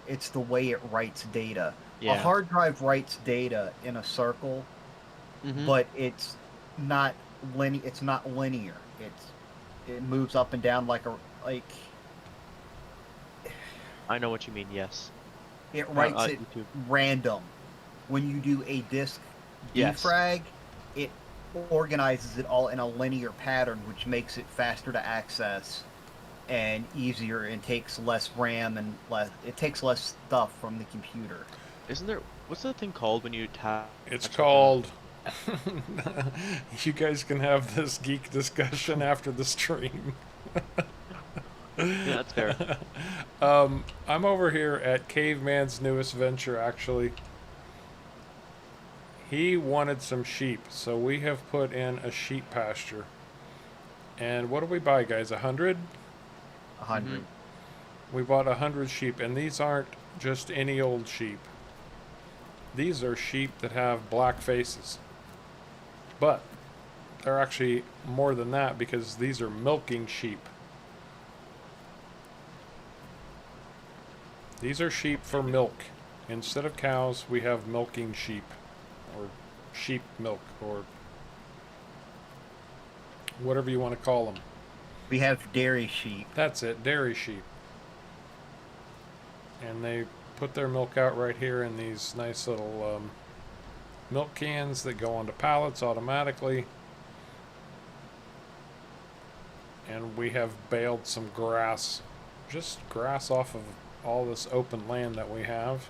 It's the way it writes data. Yeah. A hard drive writes data in a circle, but it's not linear. It's not linear. It moves up and down like. I know what you mean. Yes. It writes it random. When you do a disk Yes. defrag, it organizes it all in a linear pattern, which makes it faster to access and easier, and takes less RAM and it takes less stuff from the computer. Isn't there? What's the thing called when you tap? It's called. You guys can have this geek discussion after the stream. Yeah, that's fair. I'm over here at Caveman's newest venture, actually. He wanted some sheep, so we have put in a sheep pasture. And what do we buy, guys? 100? 100. We bought 100 sheep, and these aren't just any old sheep. These are sheep that have black faces. But they're actually more than that, because these are milking sheep. These are sheep for milk. Instead of cows, we have milking sheep. Or sheep milk, or whatever you want to call them. We have dairy sheep. That's it, dairy sheep. And they put their milk out right here in these nice little milk cans that go onto pallets automatically. And we have baled some grass, just grass off of all this open land that we have.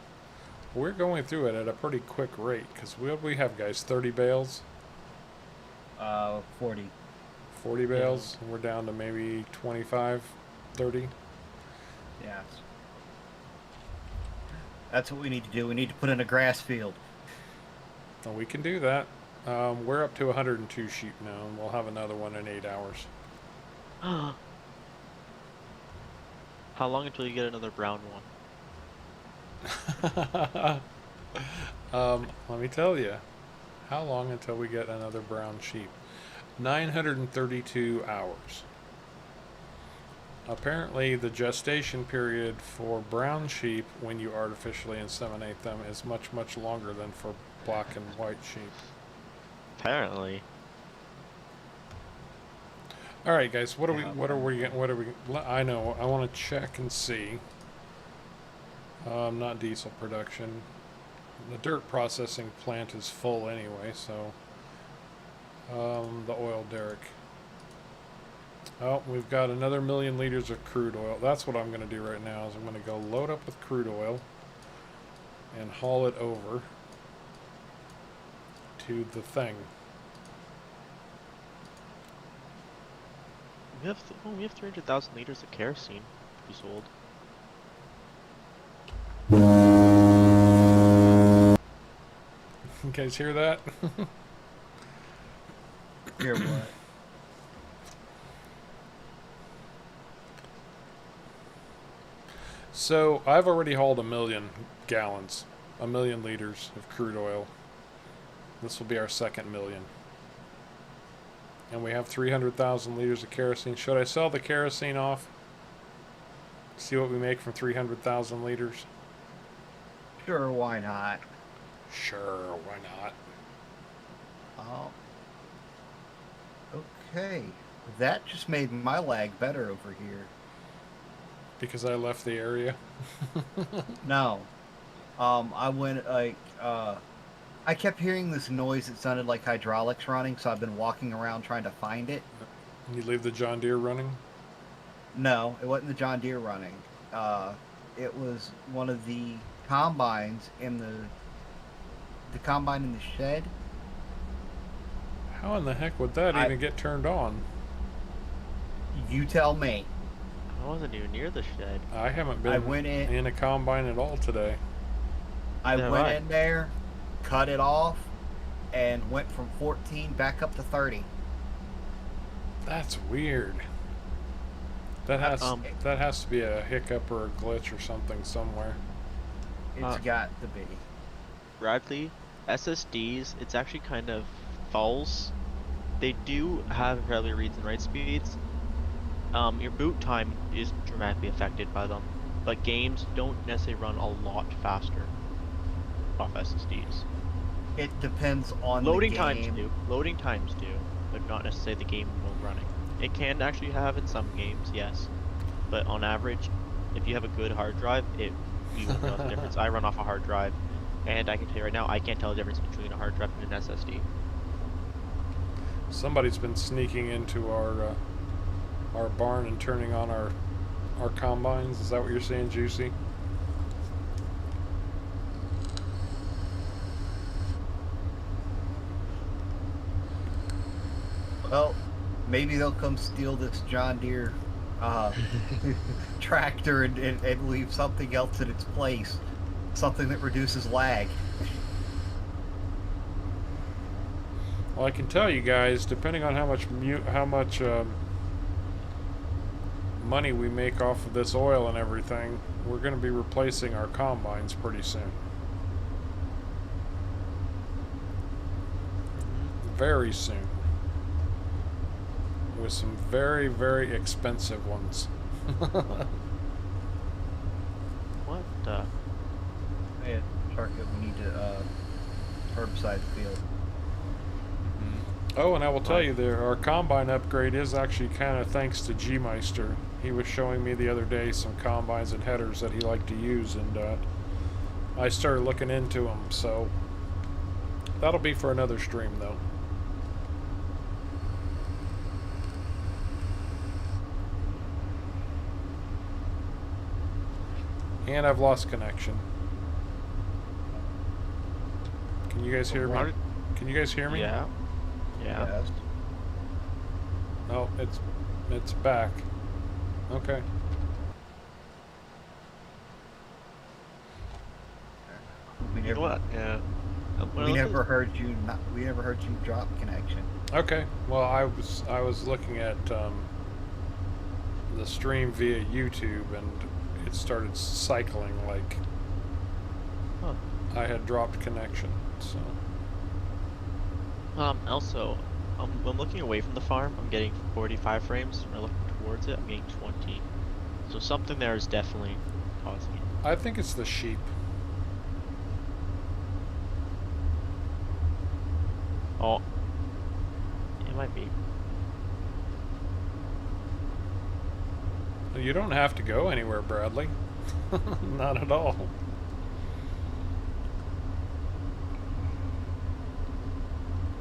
We're going through it at a pretty quick rate, because what do we have, guys? 30 bales? 40. 40 bales? And we're down to maybe 25, 30? Yes. That's what we need to do. We need to put in a grass field. Well, we can do that. We're up to 102 sheep now, and we'll have another one in 8 hours. How long until you get another brown one? Let me tell you. How long until we get another brown sheep? 932 hours. Apparently, the gestation period for brown sheep, when you artificially inseminate them, is much, much longer than for black and white sheep. Apparently. All right, guys. What are we? I know. I want to check and see. Not diesel production. The dirt processing plant is full anyway, so. The oil derrick. Oh, we've got another 1,000,000 liters of crude oil. That's what I'm going to do right now, is I'm going to go load up with crude oil and haul it over to the thing. We have 300,000 liters of kerosene to be sold. You guys hear that? Hear what? So, I've already hauled 1,000,000 gallons, 1,000,000 liters of crude oil. This will be our second 1,000,000. And we have 300,000 liters of kerosene. Should I sell the kerosene off? See what we make from 300,000 liters? Sure, why not? Sure, why not? Oh. Okay. That just made my lag better over here. Because I left the area? No. I went, I kept hearing this noise that sounded like hydraulics running, so I've been walking around trying to find it. You leave the John Deere running? No, it wasn't the John Deere running. It was one of the combines in the combine in the shed. How in the heck would that even get turned on? You tell me. I wasn't even near the shed. I haven't been in a combine at all today. I went in there, cut it off, and went from 14 back up to 30. That's weird. That has to be a hiccup or a glitch or something somewhere. It's got to be. Bradley, SSDs, it's actually kind of false. They do have fairly reads and write speeds. Your boot time is dramatically affected by them, but games don't necessarily run a lot faster off SSDs. It depends on loading the game. times do. Loading times do, but not necessarily the game mode running. It can actually have in some games, yes, but on average, if you have a good hard drive, you won't know the difference. I run off a hard drive. And I can tell you right now, I can't tell the difference between a hard drive and an SSD. Somebody's been sneaking into our barn and turning on our combines. Is that what you're saying, Juicy? Well, maybe they'll come steal this John Deere tractor and leave something else in its place. Something that reduces lag. Well, I can tell you guys, depending on how much money we make off of this oil and everything, we're going to be replacing our combines pretty soon. Very soon. With some very, very expensive ones. What the? Yeah, Target, we need to herbicide the field. Oh, and I will tell you, our combine upgrade is actually kind of thanks to G-Meister. He was showing me the other day some combines and headers that he liked to use, and I started looking into them, so that'll be for another stream, though. And I've lost connection. Can you guys hear me? Can you guys hear me? Yeah. Yeah. Yes. Oh, it's back. Okay. We You know what? Yeah. We never heard you drop connection. Okay. Well, I was looking at the stream via YouTube, and it started cycling like I had dropped connection. So. Also, when looking away from the farm, I'm getting 45 frames. When I look towards it, I'm getting 20. So something there is definitely causing it. I think it's the sheep. Oh, it might be. You don't have to go anywhere, Bradley. Not at all.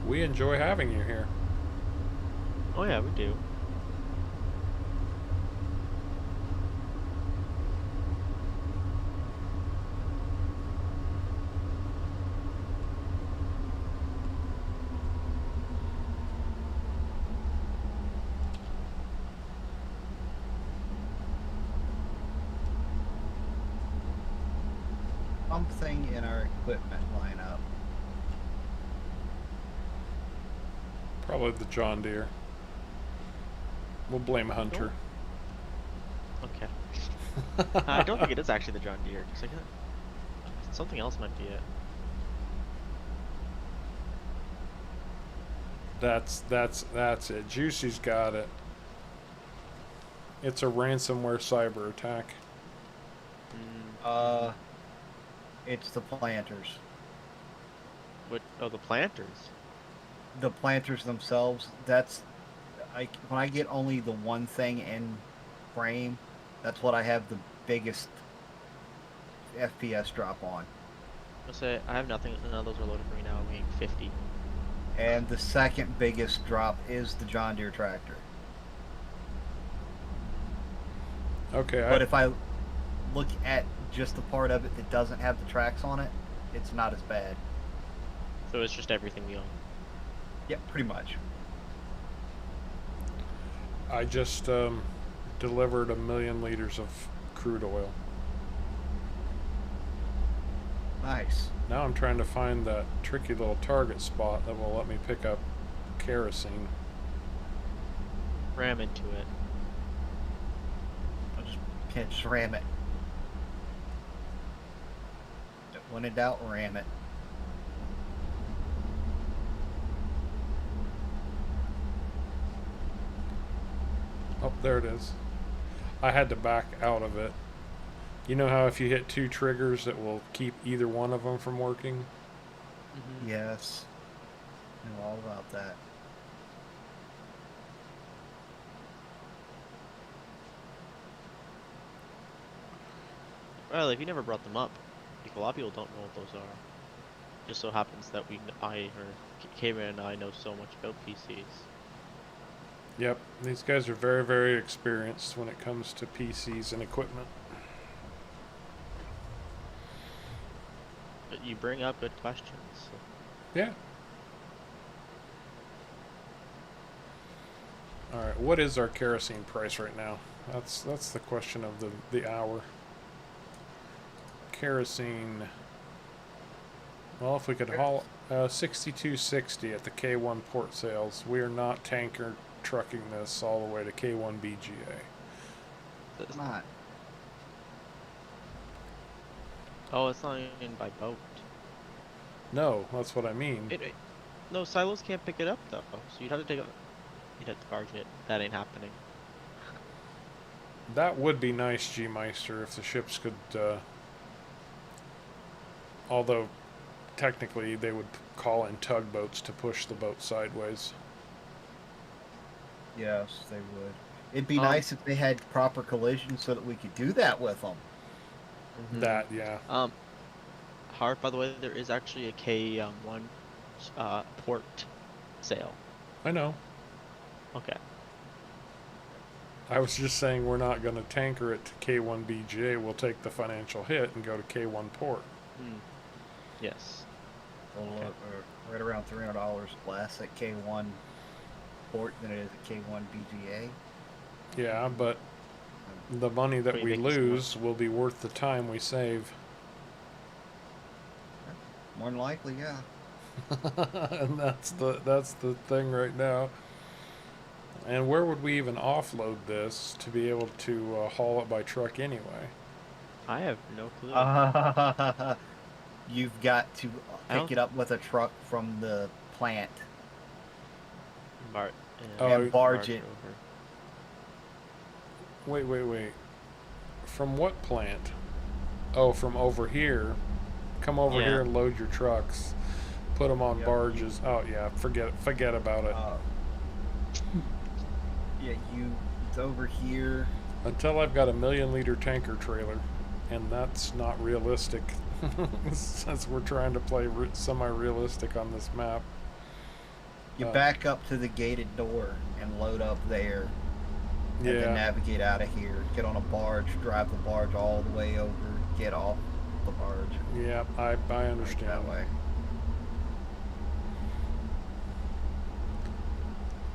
We enjoy having you here. Oh yeah, we do. Something in our equipment lineup. Probably the John Deere. We'll blame Hunter. Okay. I don't think it is actually the John Deere. 'Cause I got something else might be it. That's it. Juicy's got it. It's a ransomware cyber attack. It's the planters. What? Oh, the planters. The planters themselves. When I get only the one thing in frame, that's what I have the biggest FPS drop on. I'll say I have nothing. None of those are loaded for me now. I'm getting 50. And the second biggest drop is the John Deere tractor. Okay. But if I look at just the part of it that doesn't have the tracks on it, it's not as bad. So it's just everything we own. Yep, pretty much. I just delivered 1 million liters of crude oil. Nice. Now I'm trying to find that tricky little target spot that will let me pick up kerosene. Ram into it. Can't just ram it. When in doubt, ram it. Oh, there it is. I had to back out of it. You know how if you hit 2 triggers, it will keep either one of them from working? Yes. I know all about that. Well, if you never brought them up, like, a lot of people don't know what those are. just so happens that Cameron and I know so much about PCs. Yep, these guys are very, very experienced when it comes to PCs and equipment. But you bring up good questions. So. Yeah. All right, what is our kerosene price right now? That's the question of the hour. Kerosene. Well, if we could haul 62.60 at the K1 port sales, we are not tanker trucking this all the way to K1 BGA. It's not. Oh, it's not even by boat. No, that's what I mean. No, silos can't pick it up though, so you'd have to you'd have to barge it. That ain't happening. That would be nice, G-Meister, if the ships could, although technically they would call in tugboats to push the boat sideways. Yes, they would. It'd be nice if they had proper collision so that we could do that with them. That, yeah. Harv, by the way, there is actually a K1 port sale. I know. Okay. I was just saying we're not going to tanker it to K1 BGA. We'll take the financial hit and go to K1 port. Yes. Okay. Right around $300 less at K1 port than it is at K1 BGA. Yeah, but the money that we lose will be worth the time we save. More than likely, yeah. And that's the thing right now. And where would we even offload this to be able to haul it by truck anyway? I have no clue. You've got to pick it up with a truck from the plant. And barge it. Wait. From what plant? Oh, from over here. Come over here and load your trucks. Put them on barges. Oh yeah, forget about it. It's over here. Until I've got a 1,000,000-liter tanker trailer, and that's not realistic. Since we're trying to play semi-realistic on this map. You back up to the gated door and load up there. And then navigate out of here. Get on a barge, drive the barge all the way over, get off the barge. Yeah, I understand. That way.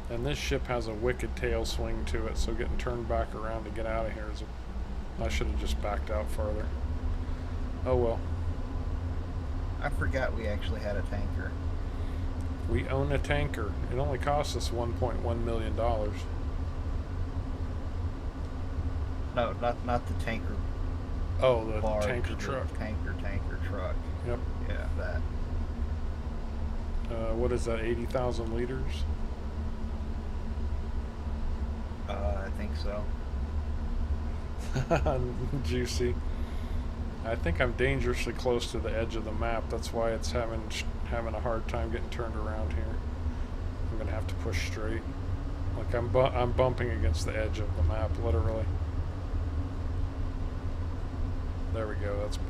And this ship has a wicked tail swing to it, so getting turned back around to get out of here is I should have just backed out farther. Oh well. I forgot we actually had a tanker. We own a tanker. It only cost us $1.1 million. No, not the tanker. Oh, the barge, tanker truck. Tanker truck. Yep. Yeah, that. What is that, 80,000 liters? I think so. Juicy. I think I'm dangerously close to the edge of the map. That's why it's having a hard time getting turned around here. I'm gonna have to push straight. Like I'm bumping against the edge of the map, literally. There we go. That's better.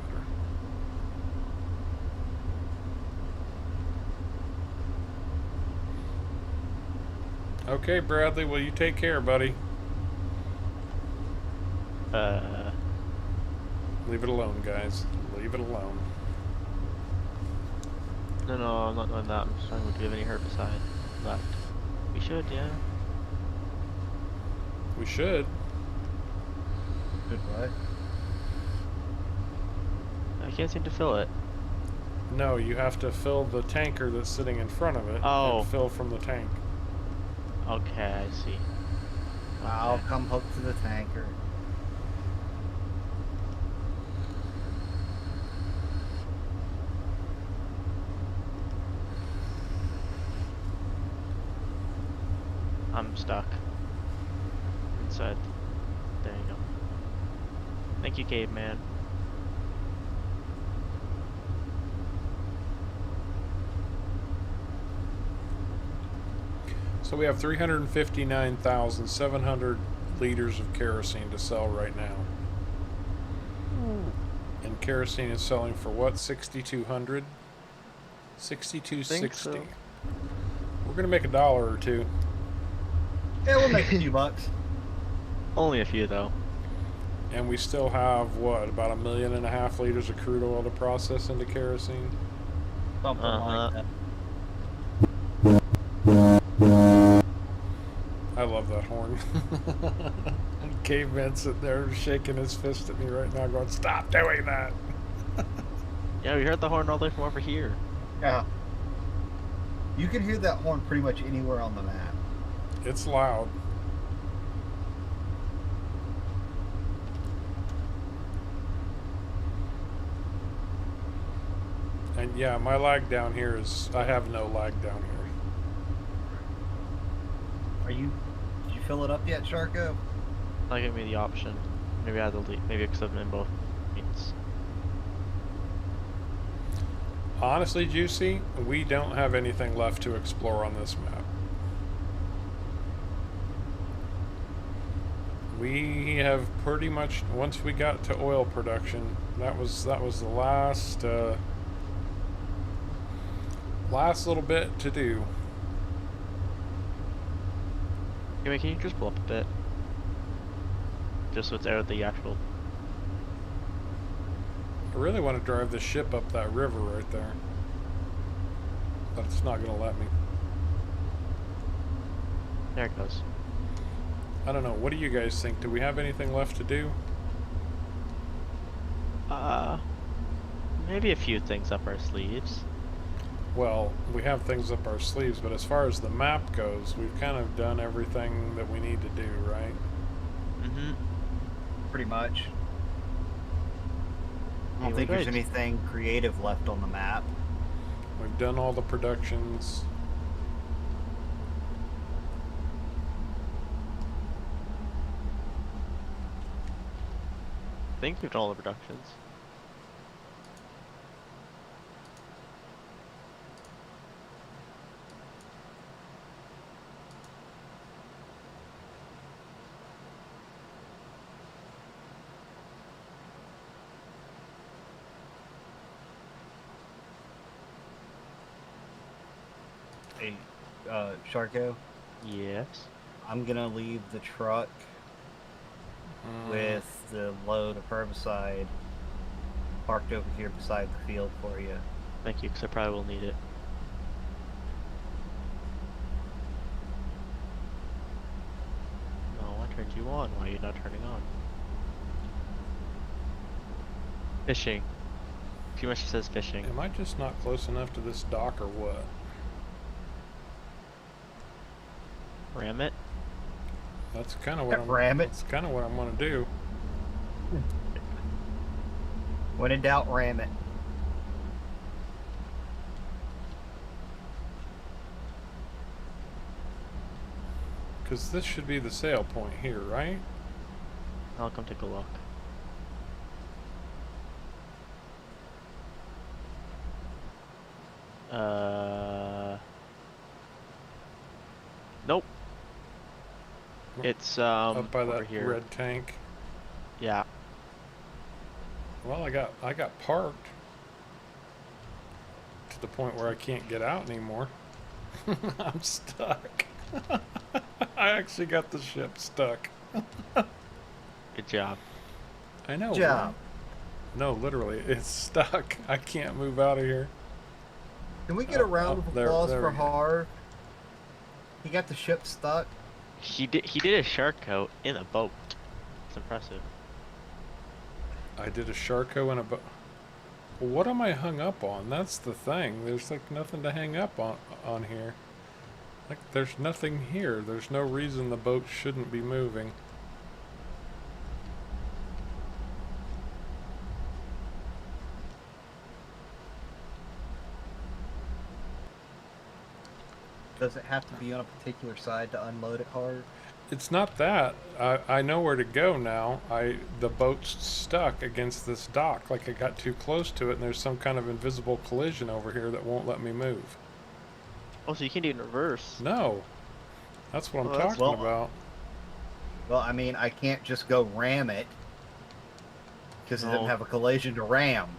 Okay, Bradley. Well, you take care, buddy. Leave it alone, guys. Leave it alone. No, I'm not doing that. I'm just trying to give any herbicide left. We should, yeah. We should. Good what? I can't seem to fill it. No, you have to fill the tanker that's sitting in front of it. Oh. And fill from the tank. Okay, I see. Okay. I'll come hook to the tanker. I'm stuck. Inside. There you go. Thank you, caveman. So we have 359,700 liters of kerosene to sell right now. And kerosene is selling for what? 6,200? 62.60. so. We're gonna make $1 or $2. Yeah, we'll make a few bucks. Only a few though. And we still have, what, about 1.5 million liters of crude oil to process into kerosene? Something like that. I love that horn. Caveman sitting there shaking his fist at me right now going, stop doing that! Yeah, we heard the horn all the way from over here. Yeah. You can hear that horn pretty much anywhere on the map. It's loud. And yeah, my lag down here is, I have no lag down here. Did you fill it up yet, Sharko? Not giving me the option. Maybe I had to leave. Maybe because I'm in both means. Honestly, Juicy, we don't have anything left to explore on this map. We have pretty much, once we got to oil production, that was the last last little bit to do. Anyway, can you just pull up a bit? Just so it's out of the actual. I really want to drive the ship up that river right there, but it's not going to let me. There it goes. I don't know. What do you guys think? Do we have anything left to do? Maybe a few things up our sleeves. Well, we have things up our sleeves, but as far as the map goes, we've kind of done everything that we need to do, right? Mm-hmm. Pretty much. I don't Yeah, think we're there's good. anything creative left on the map. We've done all the productions. I think we've done all the productions. Hey, Sharko, Yes. I'm gonna leave the truck with the load of herbicide parked over here beside the field for you. Thank you, because I probably will need it. No, I turned you on. Why are you not turning on? Fishing. Pretty much says fishing. Am I just not close enough to this dock or what? Ram it. That's kind of what I'm. Ram it. That's kind of what I'm gonna do. When in doubt, ram it. Because this should be the sail point here, right? I'll come take a look. Nope. It's Up by over that here. red tank. Yeah. Well, I got parked to the point where I can't get out anymore. I'm stuck. I actually got the ship stuck. Good job. I know. Job. right? No, literally, it's stuck. I can't move out of here. Can we get a round of applause there for we go. Harv? He got the ship stuck. He did a shark coat in a boat. It's impressive. I did a Sharko and a boat. What am I hung up on? That's the thing. There's like nothing to hang up on here. Like there's nothing here. There's no reason the boat shouldn't be moving. Does it have to be on a particular side to unload it hard? It's not that. I know where to go now. The boat's stuck against this dock. Like I got too close to it and there's some kind of invisible collision over here that won't let me move. Oh, so you can't even reverse. No. That's what I'm Well, that's- talking well, about. Well, I mean, I can't just go ram it because it No. doesn't have a collision to ram.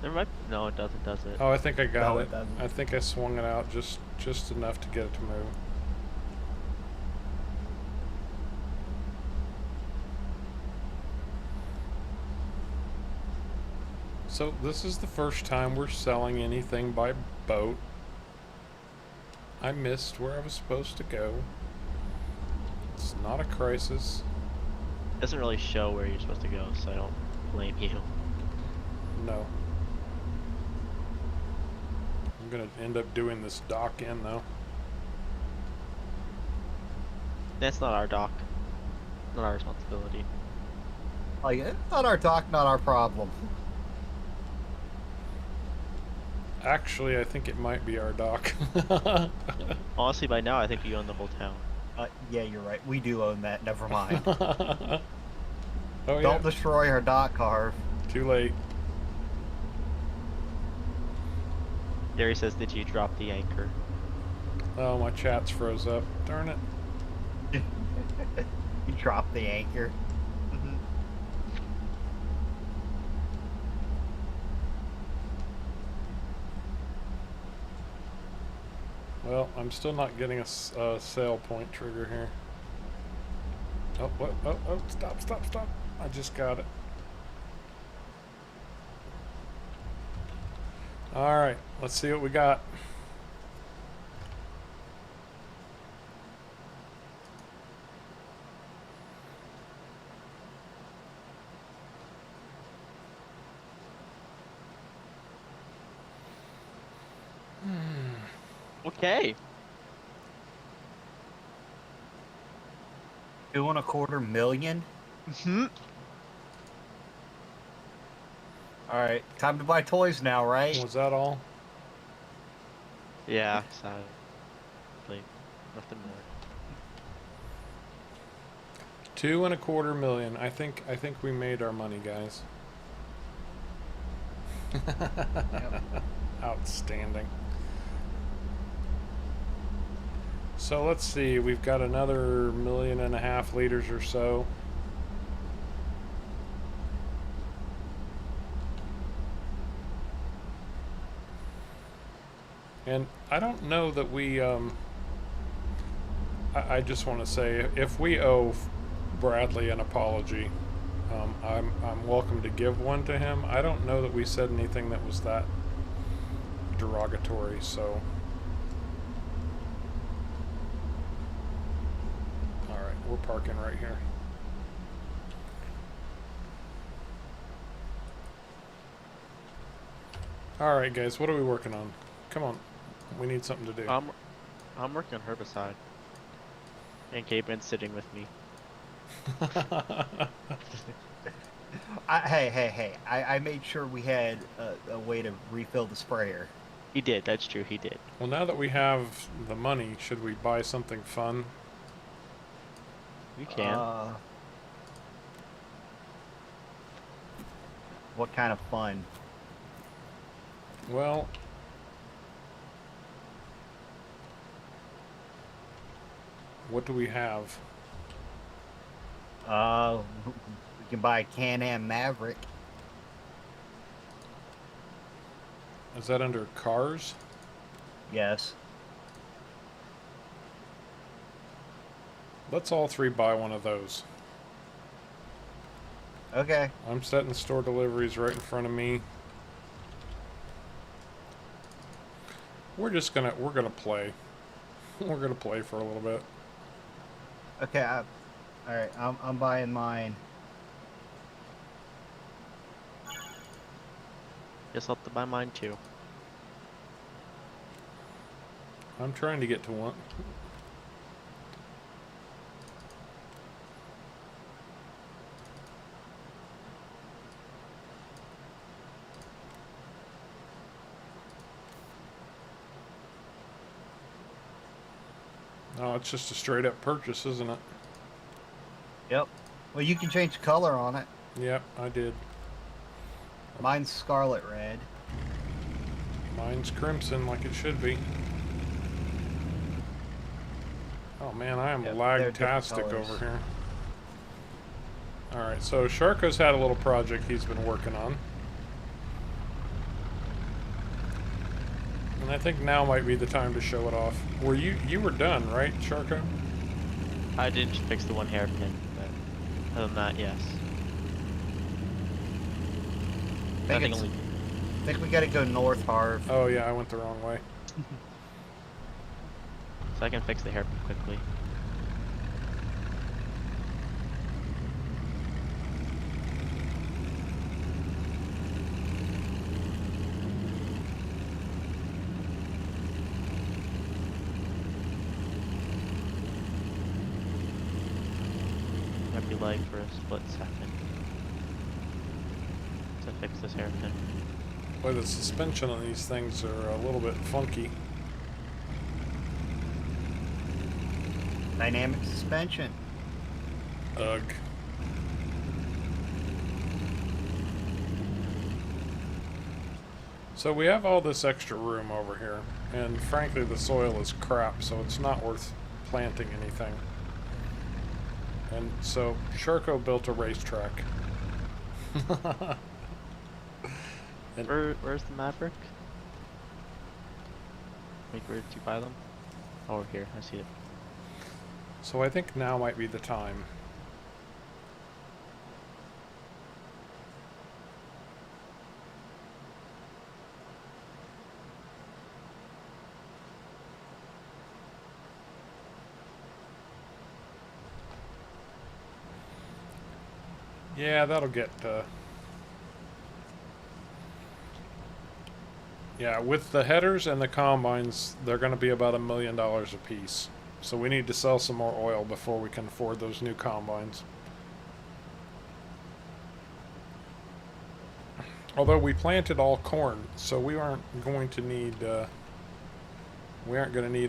There might. No, it doesn't. Does it? Oh, I think I got No, it. it doesn't. I think I swung it out just enough to get it to move. So this is the first time we're selling anything by boat. I missed where I was supposed to go. It's not a crisis. It doesn't really show where you're supposed to go, so I don't blame you. No. I'm gonna end up doing this dock in though. That's not our dock. Not our responsibility. Like, it's not our dock, not our problem. Actually, I think it might be our dock. Honestly, by now I think you own the whole town. Yeah, you're right. We do own that. Never mind. Oh yeah. Don't destroy our dock, Harv. Too late. Gary says, "Did you drop the anchor?" Oh, my chat's froze up. Darn it. You dropped the anchor. Well, I'm still not getting a sail point trigger here. Oh, what? Oh, stop. I just got it. Alright, let's see what we got. Okay. $2.25 million. Mm-hmm. All right, time to buy toys now, right? Was that all? Yeah. Sadly, nothing more. $2.25 million. I think we made our money, guys. Outstanding. So let's see, we've got another 1.5 million liters or so. And I don't know that we, I just want to say, if we owe Bradley an apology, I'm welcome to give one to him. I don't know that we said anything that was that derogatory, so. Alright, we're parking right here. Alright guys, what are we working on? Come on, we need something to do. I'm working on herbicide. And Caitlin's sitting with me. Hey! I made sure we had a way to refill the sprayer. He did. That's true. He did. Well, now that we have the money, should we buy something fun? You can. What kind of fun? Well, what do we have? We can buy a Can-Am Maverick. Is that under cars? Yes. Let's all three buy one of those. Okay. I'm setting the store deliveries right in front of me. We're gonna play. We're gonna play for a little bit. Okay. All right. I'm buying mine. Guess I'll have to buy mine too. I'm trying to get to one. Oh, it's just a straight up purchase, isn't it? Yep. Well, you can change the color on it. Yep, I did. Mine's scarlet red. Mine's crimson like it should be. Oh man, I am Yep, they're different lag-tastic colors. over here. Alright, so Sharko's had a little project he's been working on. And I think now might be the time to show it off. Were you were done, right, Sharko? I didn't fix the one hairpin, but other than that, yes. I think we gotta go north, Harv. Oh yeah, I went the wrong way. So I can fix the hairpin quickly. Might be light for a split second. To fix this hairpin. Boy, the suspension on these things are a little bit funky. Dynamic suspension. Ugh. So we have all this extra room over here, and frankly the soil is crap, so it's not worth planting anything. And so Sharko built a racetrack. And Where's the Maverick? Wait, where did you buy them? Oh, here, I see it. so I think now might be the time. Yeah, that'll get, yeah, with the headers and the combines, they're going to be about $1 million a piece. So we need to sell some more oil before we can afford those new combines. Although we planted all corn, so we aren't going to need,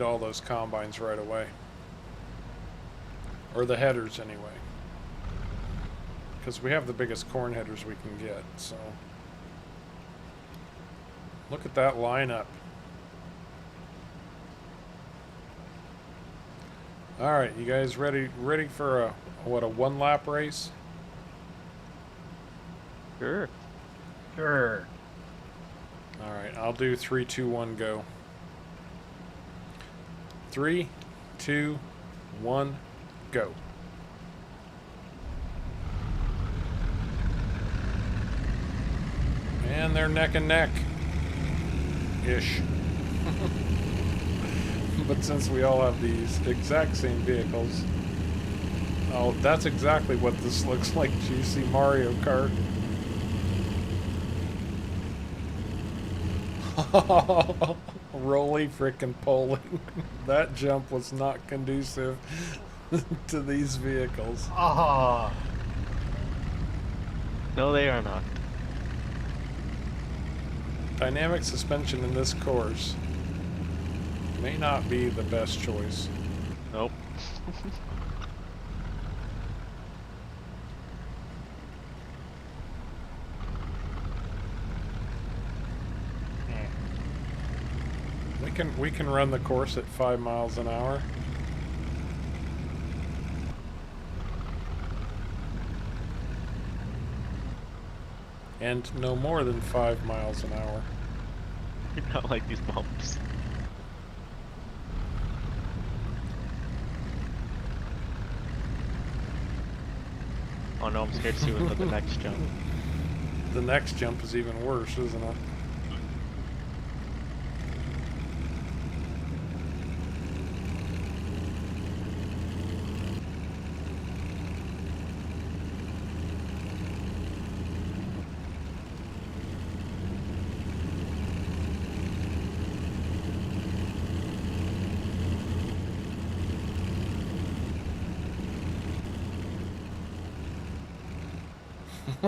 all those combines right away. Or the headers anyway. Because we have the biggest corn headers we can get, so. Look at that lineup. Alright, you guys ready for a one lap race? Sure. Sure. Alright, I'll do 3, 2, 1, go. 3, 2, 1, go. And they're neck and neck. Ish. But since we all have these exact same vehicles. Oh, that's exactly what this looks like. Juicy Mario Kart. Roly frickin' poly. That jump was not conducive to these vehicles. Ah. No, they are not. Dynamic suspension in this course may not be the best choice. Nope. We can run the course at 5 miles an hour. And no more than 5 miles an hour. Not like these bumps. Oh no, I'm scared to see what the next jump. The next jump is even worse, isn't it?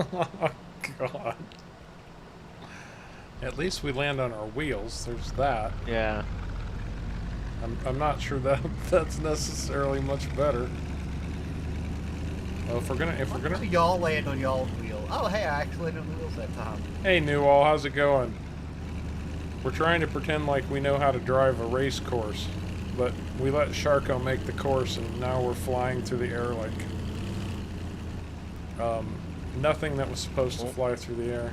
Oh, God. At least we land on our wheels. There's that. Yeah. I'm not sure that that's necessarily much better. Well, if we're gonna, Y'all land on y'all's wheel. Oh, hey, I actually landed on the wheels that time. Hey, Newall, how's it going? We're trying to pretend like we know how to drive a race course, but we let Sharko make the course, and now we're flying through the air like nothing that was supposed to fly through the air.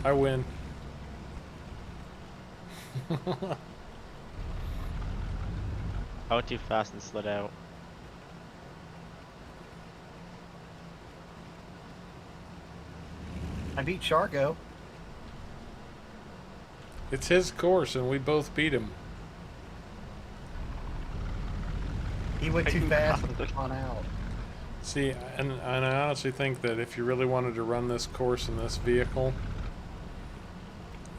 I win. I went too fast and slid out. I beat Sharko. It's his course, and we both beat him. He went too fast and spun out. See, and I honestly think that if you really wanted to run this course in this vehicle,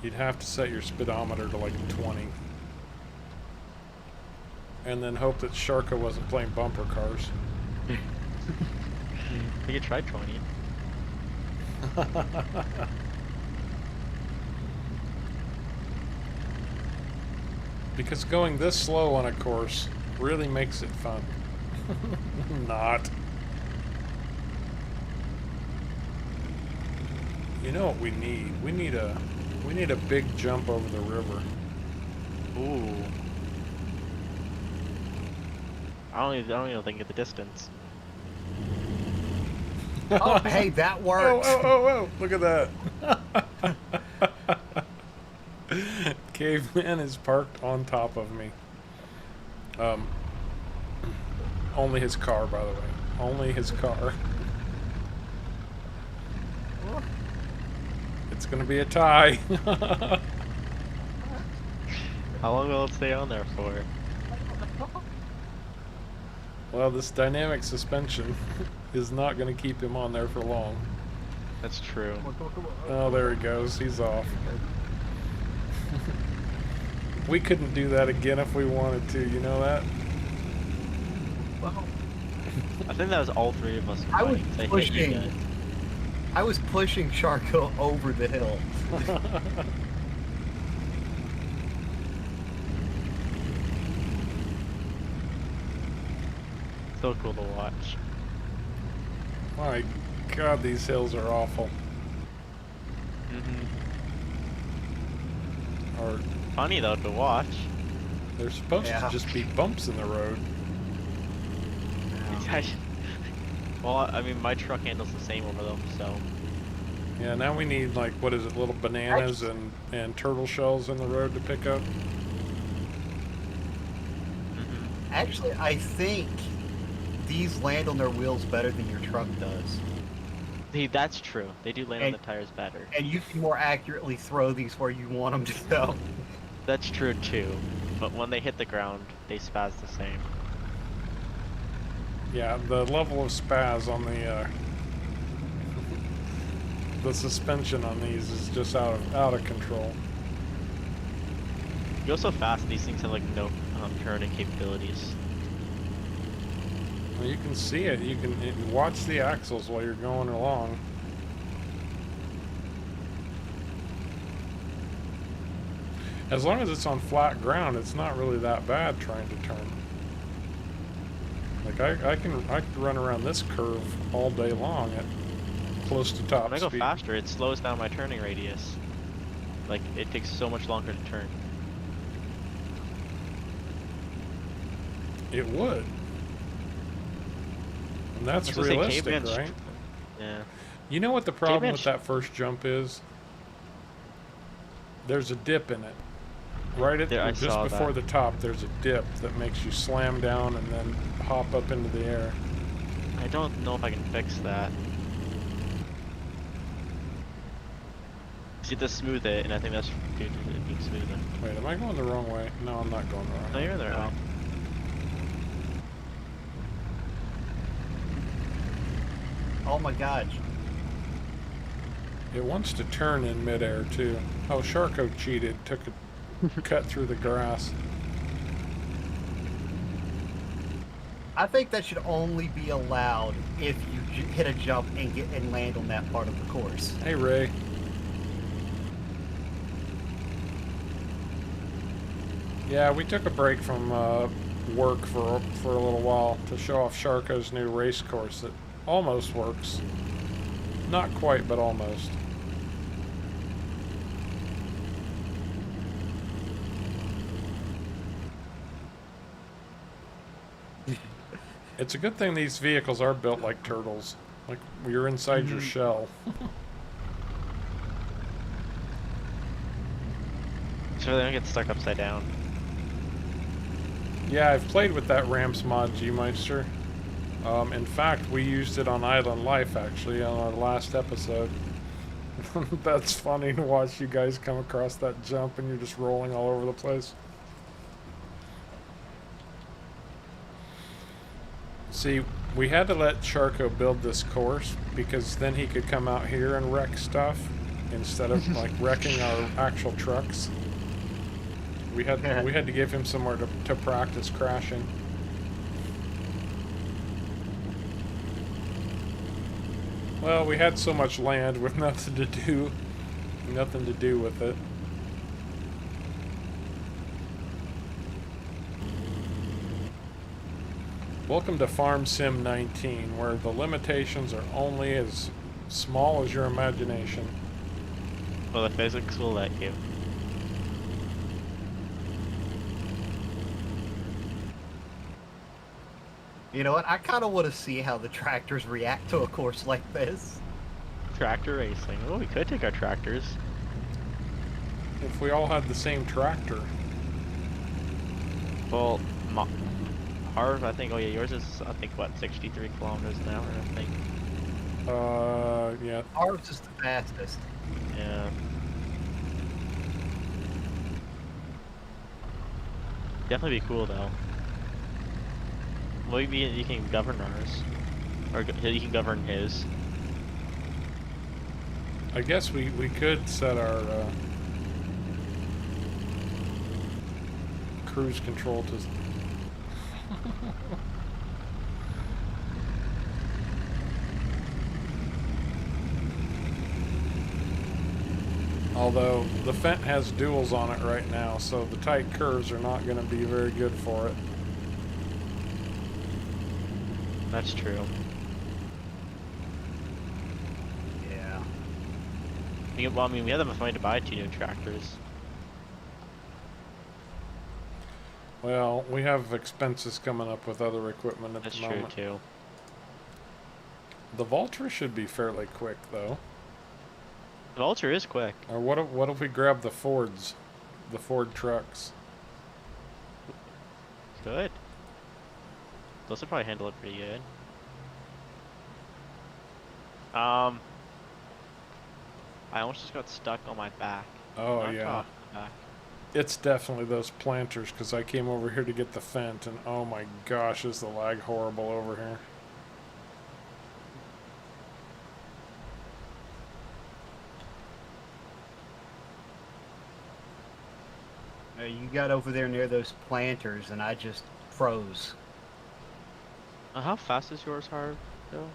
you'd have to set your speedometer to like 20. And then hope that Sharka wasn't playing bumper cars. We could try 20. Because going this slow on a course really makes it fun. Not. You know what we need? We need a big jump over the river. Ooh. I don't even think of the distance. Oh, hey, that works. Oh! Look at that. Caveman is parked on top of me. Only his car, by the way. Only his car. It's gonna be a tie. How long will it stay on there for? Well, this dynamic suspension is not gonna keep him on there for long. That's true. Oh, there he goes. He's off. We couldn't do that again if we wanted to, you know that? Well, I think that was all three of us. I was fighting. They hit you pushing. guys. I was pushing Sharko over the hill. So cool to watch. My God, these hills are awful. Or Funny though to watch. they're supposed Yeah. to just be bumps in the road. Well, I mean, my truck handles the same over them, so. Yeah, now we need, like, what is it, little bananas and turtle shells in the road to pick up. Actually, I think these land on their wheels better than your truck does. See, that's true. They do land on And- the tires better. And you can more accurately throw these where you want them to go. That's true too. But when they hit the ground, they spaz the same. Yeah, the level of spaz on the suspension on these is just out of control. You go so fast, these things have like no turning capabilities. Well, you can see it. You can watch the axles while you're going along. As long as it's on flat ground, it's not really that bad trying to turn. Like I can run around this curve all day long at close to top When I go speed. faster, it slows down my turning radius. Like, it takes so much longer to turn. It would. And that's I was gonna say, realistic, Caveman's right? Yeah. You know what the problem Caveman's with that first jump is? There's a dip in it. Right at There, I just saw before that. the top, there's a dip that makes you slam down and then hop up into the air. I don't know if I can fix that. See, to smooth it, and I think that's due to it being smoother. Wait, am I going the wrong way? No, I'm not going the wrong No, way. you're there. No. Oh my gosh. It wants to turn in midair too. Oh, Sharko cheated. Took a cut through the grass. I think that should only be allowed if you hit a jump and land on that part of the course. Hey, Ray. Yeah, we took a break from work for a little while to show off Sharko's new race course that almost works. Not quite, but almost. It's a good thing these vehicles are built like turtles. Like you're inside your shell. So they don't get stuck upside down. Yeah, I've played with that ramps mod, G-Meister. In fact, we used it on Island Life, actually, on our last episode. That's funny to watch you guys come across that jump and you're just rolling all over the place. See, we had to let Charco build this course because then he could come out here and wreck stuff instead of like wrecking our actual trucks. We had to give him somewhere to practice crashing. Well, we had so much land with nothing to do with it. Welcome to Farm Sim 19, where the limitations are only as small as your imagination. Well, the physics will let you. You know what? I kind of want to see how the tractors react to a course like this. Tractor racing. Oh, we could take our tractors. If we all had the same tractor. Well, Harv, I think. Oh yeah, yours is I think what 63 kilometers an hour. I think. Yeah. Ours is the fastest. Yeah. Definitely be cool though. Maybe you can govern ours, or you can govern his. I guess we could set our cruise control to. Although the Fent has duals on it right now, so the tight curves are not going to be very good for it. That's true. Yeah. Well, I mean, we have enough money to buy 2 new tractors. Well, we have expenses coming up with other equipment at the moment. That's true too. The Valtra should be fairly quick, though. The Vulture is quick. Or what if we grab the Fords, the Ford trucks? Good. Those will probably handle it pretty good. I almost just got stuck on my back. Oh Not yeah. top, back. It's definitely those planters, because I came over here to get the Fent, and oh my gosh, is the lag horrible over here. You got over there near those planters, and I just froze. How fast is yours, Harv? Though?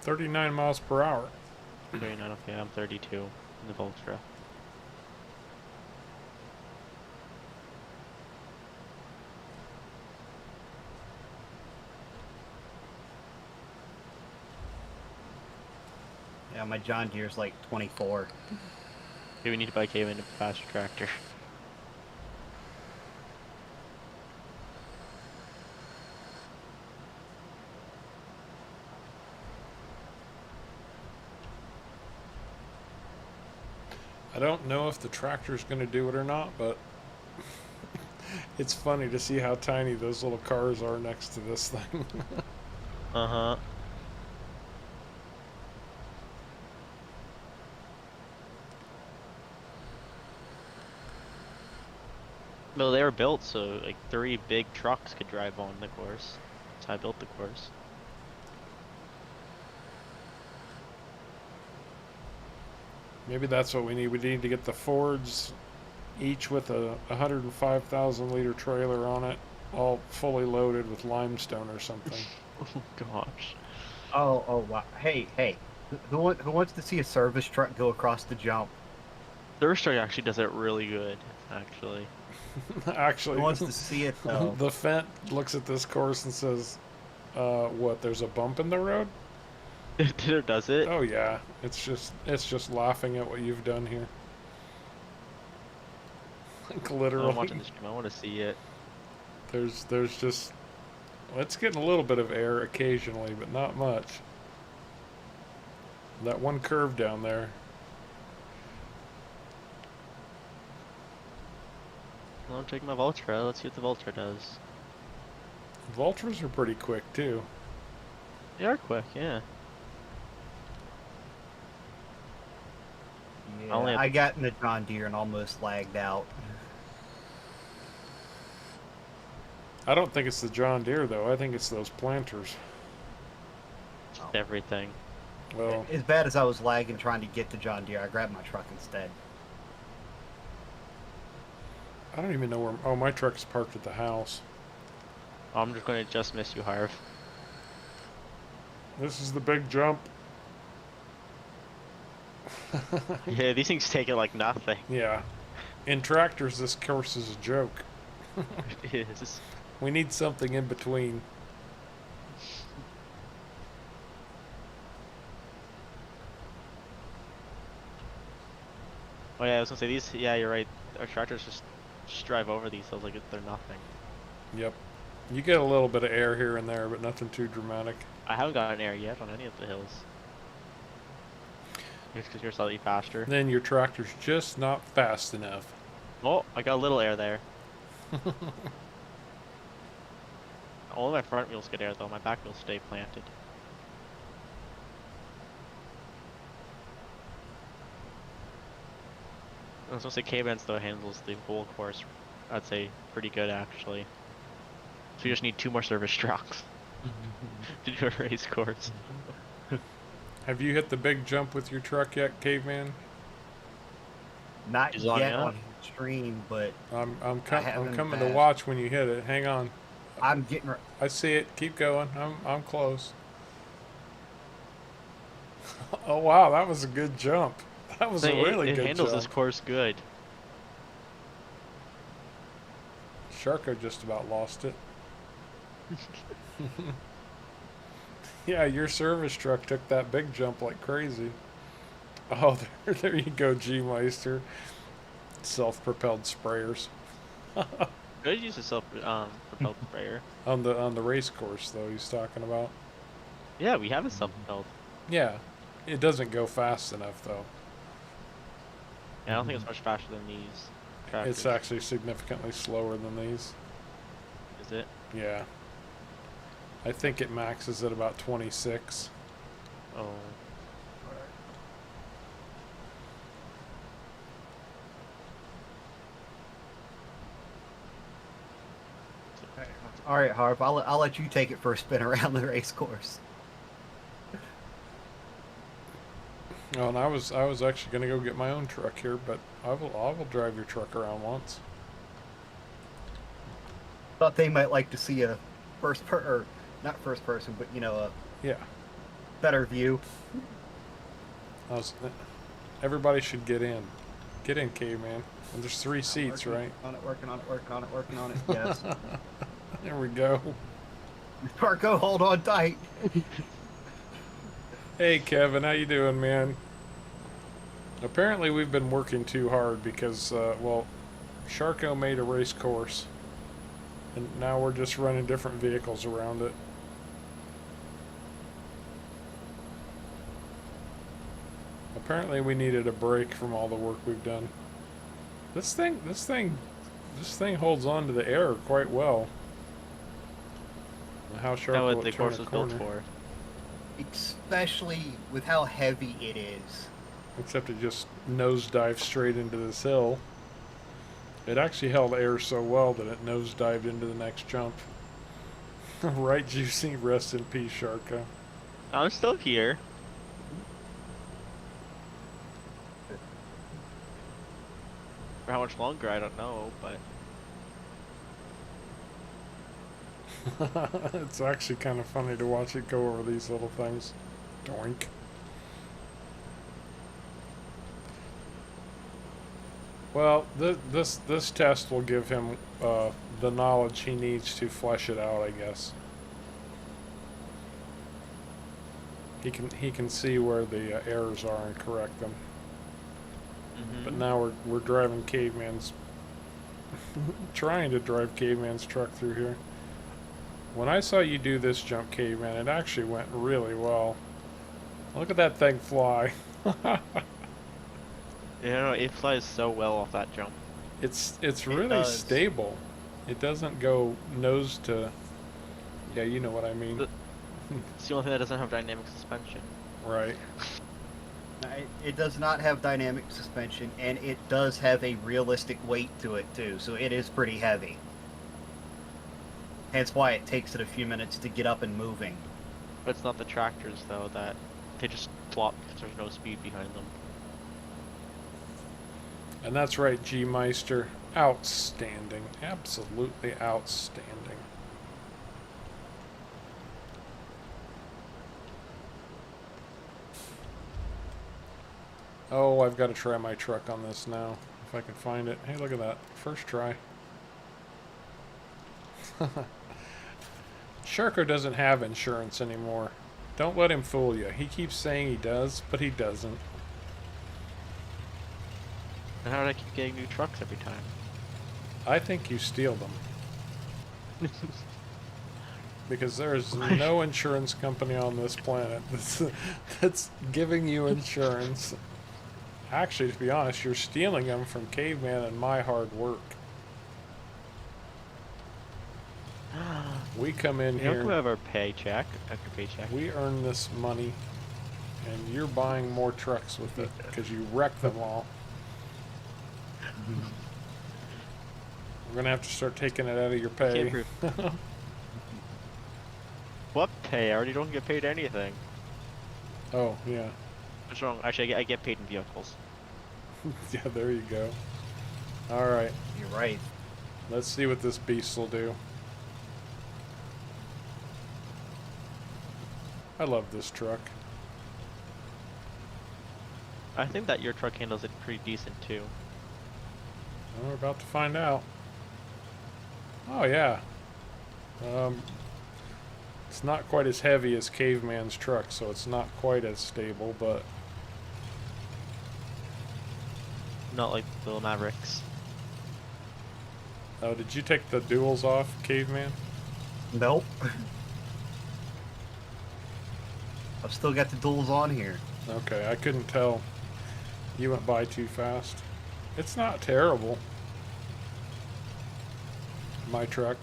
39 miles per hour. 39. Okay, I'm 32 in the Vultra. Yeah, my John Deere's like 24. Okay, we need to buy Cave into a faster tractor. I don't know if the tractor's going to do it or not, but it's funny to see how tiny those little cars are next to this thing. Uh-huh. Well, they were built so like 3 big trucks could drive on the course. That's how I built the course. Maybe that's what we need. We need to get the Fords, each with a 105,000 liter trailer on it, all fully loaded with limestone or something. Oh gosh. Oh, wow. Hey. Who wants to see a service truck go across the jump? The Racetrack actually does it really good, actually. Actually, Who wants to see it, though? the Fent looks at this course and says, what, there's a bump in the road? It does it? Oh yeah, it's just laughing at what you've done here. Like literally. I'm watching the stream. I want to see it. There's just, well, it's getting a little bit of air occasionally, but not much. That one curve down there. I'm taking my Vultra. Let's see what the Vultra does. Vultures are pretty quick too. They are quick, yeah. Yeah, only have I to- got in the John Deere and almost lagged out. I don't think it's the John Deere though. I think it's those planters. Just everything. Well, As bad as I was lagging trying to get to John Deere, I grabbed my truck instead. I don't even know where. Oh, my truck's parked at the house. I'm just gonna just miss you, Harv. This is the big jump. Yeah, these things take it like nothing. Yeah. In tractors, this course is a joke. It is. We need something in between. Oh yeah, I was gonna say these. Yeah, you're right. Our tractors just drive over these hills like they're nothing. Yep. You get a little bit of air here and there, but nothing too dramatic. I haven't gotten air yet on any of the hills. Just because you're slightly faster. Then your tractor's just not fast enough. Oh, I got a little air there. All of my front wheels get air though. My back wheels stay planted. I was gonna say K-Benz though handles the whole course, I'd say pretty good actually. So you just need 2 more service trucks to do a race course. Have you hit the big jump with your truck yet, Caveman? Not Is it on yet yet? on stream, but I'm I haven't coming to passed. watch when you hit it. Hang on. I'm getting. I see it. Keep going. I'm close. Oh wow, that was a good jump. That was a really it good handles jump. this course good. Sharko just about lost it. Yeah, your service truck took that big jump like crazy. Oh, there you go, G-Meister. Self-propelled sprayers. Good use of self-propelled sprayer. On the race course though, he's talking about. Yeah, we have a self-propelled. Yeah, it doesn't go fast enough though. Yeah, I don't think it's much faster than these tractors. It's actually significantly slower than these. Is it? Yeah. I think it maxes at about 26. Oh. All right, Harp. I'll let you take it for a spin around the race course. Oh, and I was actually gonna go get my own truck here, but I will drive your truck around once. Thought they might like to see a or not first person, but a Yeah. better view. Everybody should get in. Get in, caveman. And there's 3 seats, right? Working on it. Yes. There we go. Marco, hold on tight. Hey, Kevin, how you doing, man? Apparently, we've been working too hard because, well, Sharko made a race course, and now we're just running different vehicles around it. Apparently, we needed a break from all the work we've done. This thing holds on to the air quite well. How sharp That's will what the it turn course a was built corner? for. Especially with how heavy it is. Except it just nosedived straight into this hill. It actually held air so well that it nosedived into the next jump. Right, Juicy? Rest in peace, Sharka. I'm still here. For how much longer, I don't know, but It's actually kind of funny to watch it go over these little things. Doink. Well, this test will give him the knowledge he needs to flesh it out, I guess. He can see where the errors are and correct them. But now we're driving Caveman's trying to drive Caveman's truck through here. When I saw you do this jump, Caveman, it actually went really well. Look at that thing fly. it flies so well off that jump. It's It really does. stable. It doesn't go nose to. Yeah, you know what I mean. It's the only thing that doesn't have dynamic suspension. Right. It does not have dynamic suspension, and it does have a realistic weight to it too, so it is pretty heavy. Hence why it takes it a few minutes to get up and moving. But it's not the tractors though that they just flop because there's no speed behind them. And that's right, G Meister. Outstanding. Absolutely outstanding. Oh, I've got to try my truck on this now. If I can find it. Hey, look at that. First try. Sharko doesn't have insurance anymore. Don't let him fool you. He keeps saying he does, but he doesn't. And how do I keep getting new trucks every time? I think you steal them. Because there is no insurance company on this planet that's giving you insurance. Actually, to be honest, you're stealing them from Caveman and my hard work. We come in You don't here, have our paycheck after paycheck. we earn this money, and you're buying more trucks with it because you wreck them all. We're gonna have to start taking it out of your Can't pay. prove. What pay? I already don't get paid anything. Oh, yeah. What's wrong? Actually, I get paid in vehicles. Yeah, there you go. Alright, You're right. let's see what this beast will do. I love this truck. I think that your truck handles it pretty decent too. Well, we're about to find out. Oh, yeah. It's not quite as heavy as Caveman's truck, so it's not quite as stable, but Not like the little Mavericks. oh, did you take the duals off, Caveman? Nope. I've still got the duals on here. Okay, I couldn't tell. You went by too fast. It's not terrible. My truck.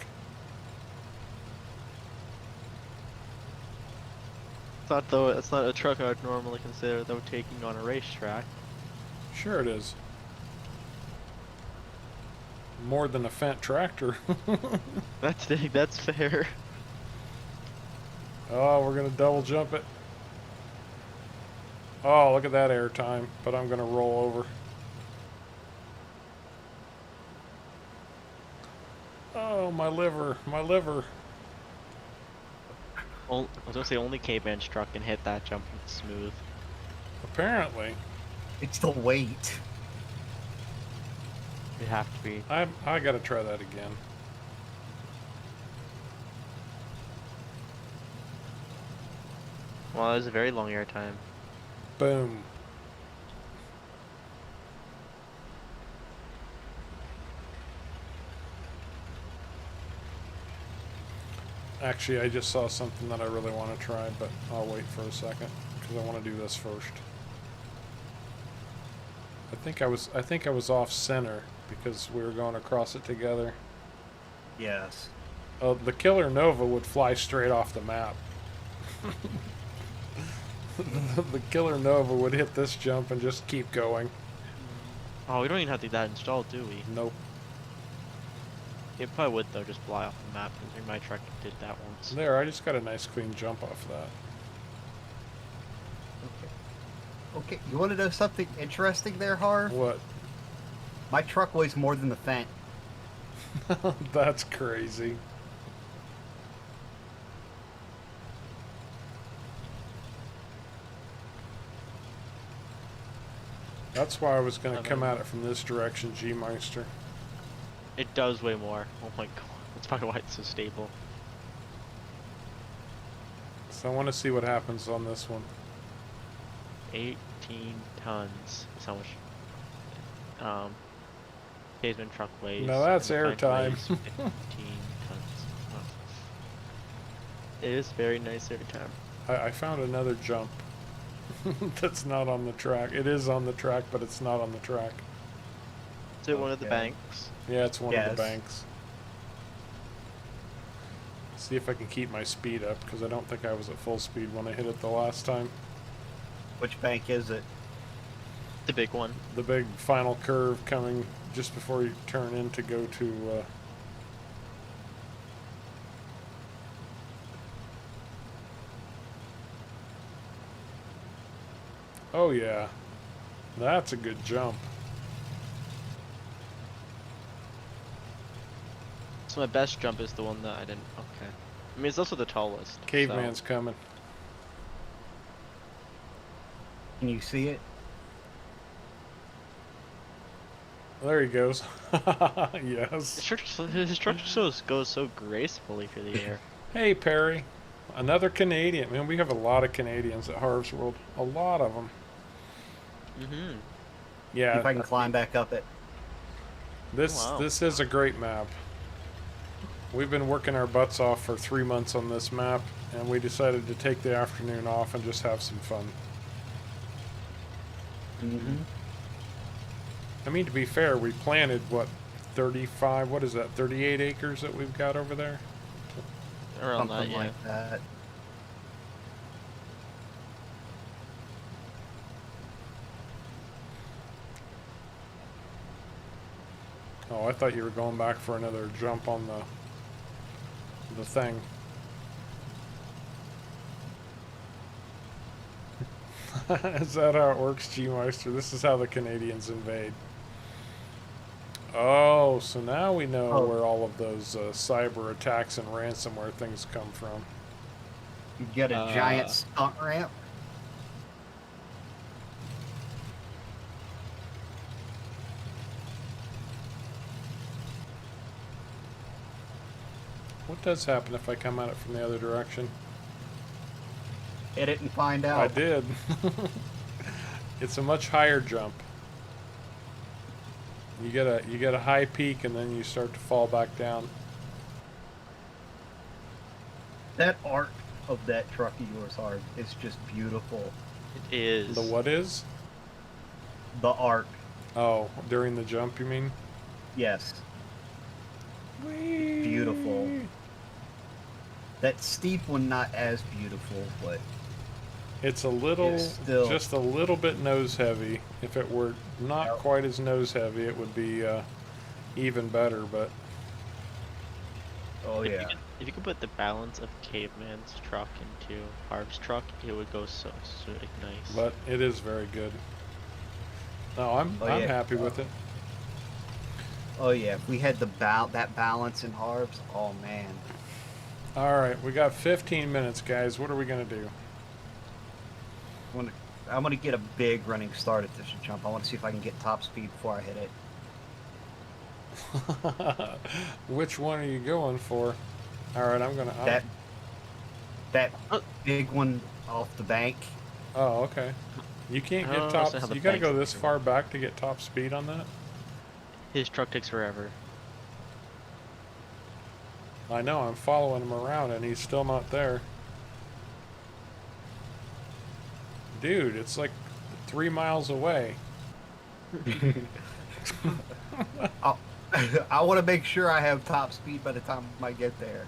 It's not a truck I would normally consider though taking on a racetrack. Sure it is. More than a Fendt tractor. That's fair. Oh, we're gonna double jump it. Oh, look at that air time, but I'm gonna roll over. Oh, my liver, my liver. I was gonna say only Caveman's truck can hit that jump smooth. Apparently. It's the weight. It'd have to be. I gotta try that again. Well, it was a very long air time. Boom. Actually, I just saw something that I really want to try, but I'll wait for a second because I want to do this first. I think I was off center because we were going across it together. Yes. Oh, the Killer Nova would fly straight off the map. The Killer Nova would hit this jump and just keep going. Oh, we don't even have to get that installed, do we? Nope. It probably would though, just fly off the map. Because my truck did that once. There, I just got a nice clean jump off that. Okay, you want to know something interesting there, Harv? What? My truck weighs more than the Fendt. That's crazy. That's why I was going to come at it from this direction, G-Meister. It does weigh more. Oh my god. That's probably why it's so stable. So I want to see what happens on this one. 18 tons is how much Caveman truck weighs. Now that's and the air Fendt time. weighs 15 tons. Oh. It is very nice air time. I found another jump that's not on the track. It is on the track, but it's not on the track. Is it one of the Okay. banks? Yeah, it's one of the Yes. banks. See if I can keep my speed up, because I don't think I was at full speed when I hit it the last time. Which bank is it? The big one. The big final curve coming just before you turn in to go to... Oh yeah, that's a good jump. So my best jump is the one that I didn't. Okay. I mean, it's also the tallest. Caveman's coming. Can you see it? There he goes. So. Yes. His structure goes so gracefully through the air. Hey Perry, another Canadian. Man, we have a lot of Canadians at Harv's World. A lot of them. Mm-hmm. Yeah. If I can climb back up it. This Oh, wow. this is a great map. We've been working our butts off for 3 months on this map, and we decided to take the afternoon off and just have some fun. Mm-hmm. I mean, to be fair, we planted, what, 35, what is that, 38 acres that we've got over there? Around Something that, yeah. like that. Oh, I thought you were going back for another jump on the thing. Is that how it works, G-Meister? This is how the Canadians invade. Oh, so now we know Oh. where all of those cyber attacks and ransomware things come from. You get a giant stunt ramp. What does happen if I come at it from the other direction? Hit it and find out. I did. It's a much higher jump. You get a high peak and then you start to fall back down. That arc of that truck of yours, Harv, is just beautiful. It is. The what is? The arc, Oh, during the jump, you mean? yes. Beautiful. That steep one, not as beautiful, but It's a little, It's still- just a little bit nose heavy. If it were not Yep. quite as nose heavy, it would be even better. But oh yeah. If you could put the balance of Caveman's truck into Harv's truck, it would go so nice. but it is very good. No, I'm Oh, I'm yeah. happy with it. Oh yeah. If we had that balance in Harv's, oh man. All right, we got 15 minutes, guys. What are we gonna do? I'm gonna get a big running start at this jump. I want to see if I can get top speed before I hit it. Which one are you going for? All right, I'm gonna. That big one off the bank. Oh, okay. You can't I get don't top. understand how the You gotta go banks this work. far back to get top speed on that. His truck takes forever. I know. I'm following him around, and he's still not there. Dude, it's like 3 miles away. I want to make sure I have top speed by the time I get there.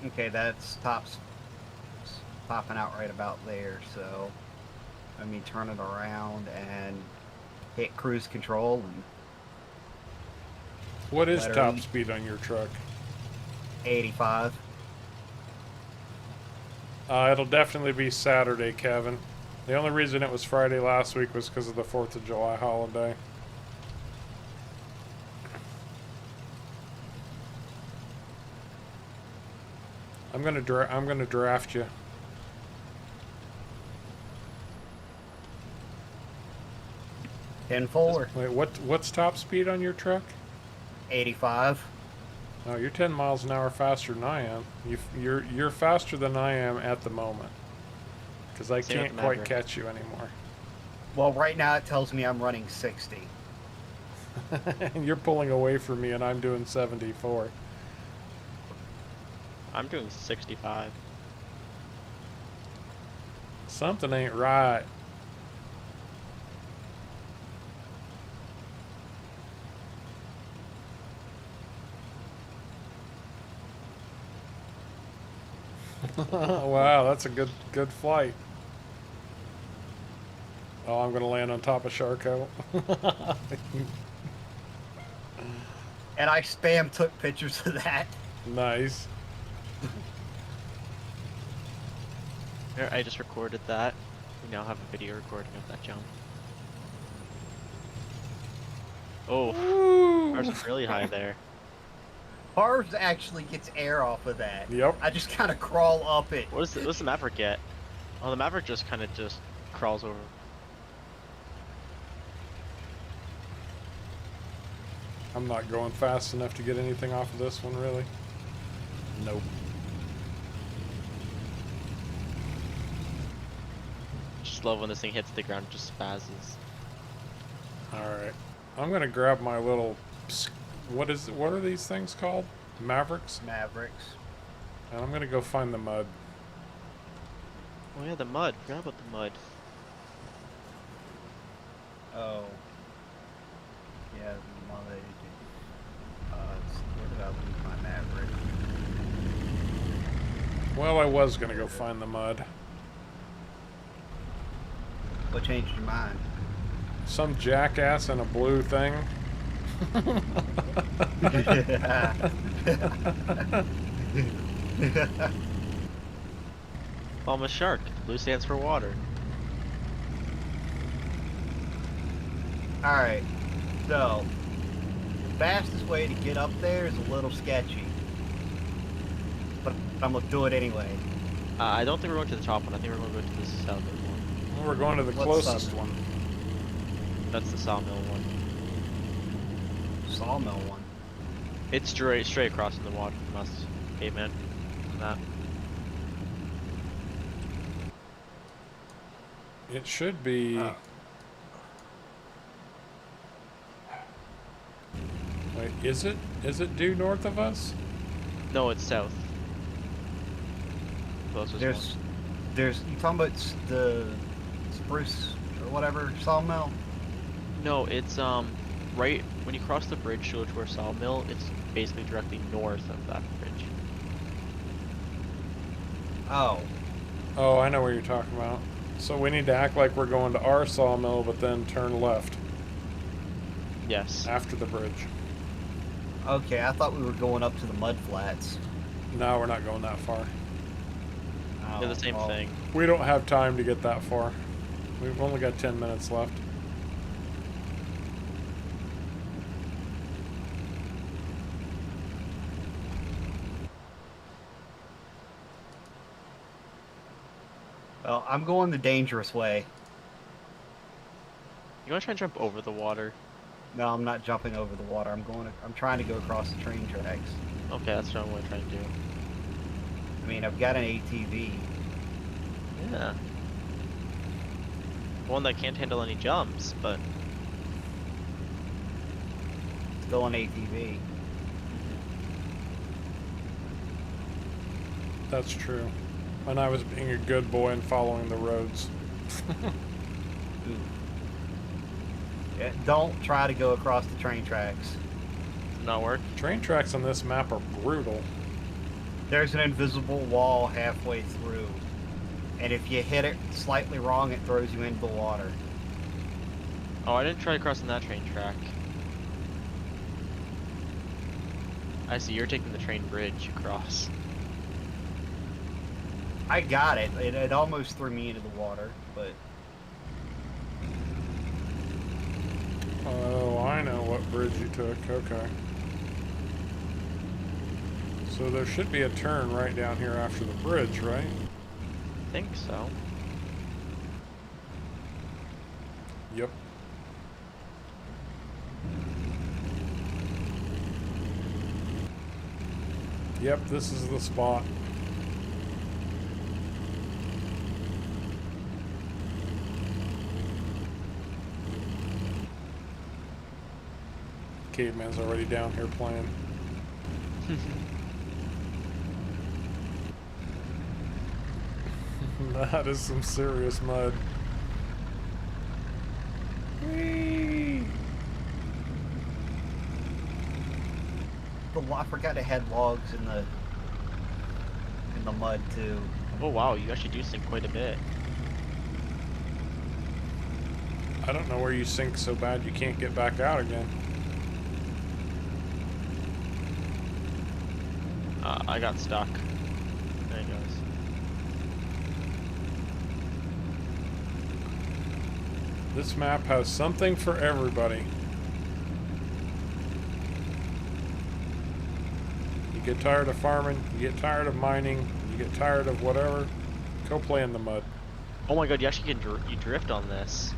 Okay, that's topping out right about there, so let me turn it around and hit cruise control and What is Let her top eat. speed on your truck? 85. It'll definitely be Saturday, Kevin. The only reason it was Friday last week was because of the 4th of July holiday. I'm gonna draft you. Ten forward. Wait, what's top speed on your truck? 85. Oh, you're 10 miles an hour faster than I am. You're faster than I am at the moment. Because I Same with can't the quite Maverick. catch you anymore. Well, right now it tells me I'm running 60. And you're pulling away from me and I'm doing 74. I'm doing 65. Something ain't right. Wow, that's a good flight. Oh, I'm gonna land on top of Sharko. And I spam took pictures of that. Nice. Here, I just recorded that. We now have a video recording of that jump. Oh, ours is really high there. Harv's actually gets air off of that. Yep. I just kind of crawl up it. What's the Maverick get? Oh, the Maverick just kind of just crawls over. I'm not going fast enough to get anything off of this one, really. Nope. Just love when this thing hits the ground, it just spazzes. Alright. I'm gonna grab my little... What are these things called? Mavericks? Mavericks. And I'm gonna go find the mud. Oh yeah, the mud. Forgot about the mud. Oh. Yeah, the mud. Where did I leave my Maverick? Well, I was gonna go find the mud. What changed your mind? Some jackass in a blue thing. Oh, I'm a shark. Blue stands for water. Alright, so the fastest way to get up there is a little sketchy. But I'm gonna do it anyway. I don't think we're going to the top one. I think we're going to go to the southern one. Well, we're going to the What's closest southern? one. That's the sawmill one. Sawmill one. It's straight across in the water from us. Hey man, on that. It should be... Wait, is it due north of us? No, it's south. Closest There's you talking about the spruce or whatever sawmill? one. No, it's right when you cross the bridge to go to our sawmill. It's basically directly north of that bridge. Oh. Oh, I know what you're talking about. So we need to act like we're going to our sawmill, but then turn left Yes. after the bridge. Okay, I thought we were going up to the mud flats. No, we're not going that far. Oh, They're the same well, thing. We don't have time to get that far. We've only got 10 minutes left. Well, I'm going the dangerous way. You want to try and jump over the water? No, I'm not jumping over the water. I'm trying to go across the train tracks. Okay, that's what I'm going to try and do. I mean, I've got an ATV. Yeah. One that can't handle any jumps, but Still an ATV. That's true. And I was being a good boy and following the roads. Ooh. Yeah, don't try to go across the train tracks. not work. Train tracks on this map are brutal. There's an invisible wall halfway through. And if you hit it slightly wrong, it throws you into the water. Oh, I didn't try crossing that train track. I see, you're taking the train bridge across. I got it. It almost threw me into the water, but... Oh, I know what bridge you took. Okay. So there should be a turn right down here after the bridge, right? I think so. Yep. Yep, this is the spot. caveman's already down here playing. That is some serious mud. Whee! I forgot it had logs in the mud too. Oh wow, you actually do sink quite a bit. I don't know where you sink so bad you can't get back out again. I got stuck. There it goes. This map has something for everybody. You get tired of farming, you get tired of mining, you get tired of whatever, go play in the mud. Oh my god, you actually can you drift on this.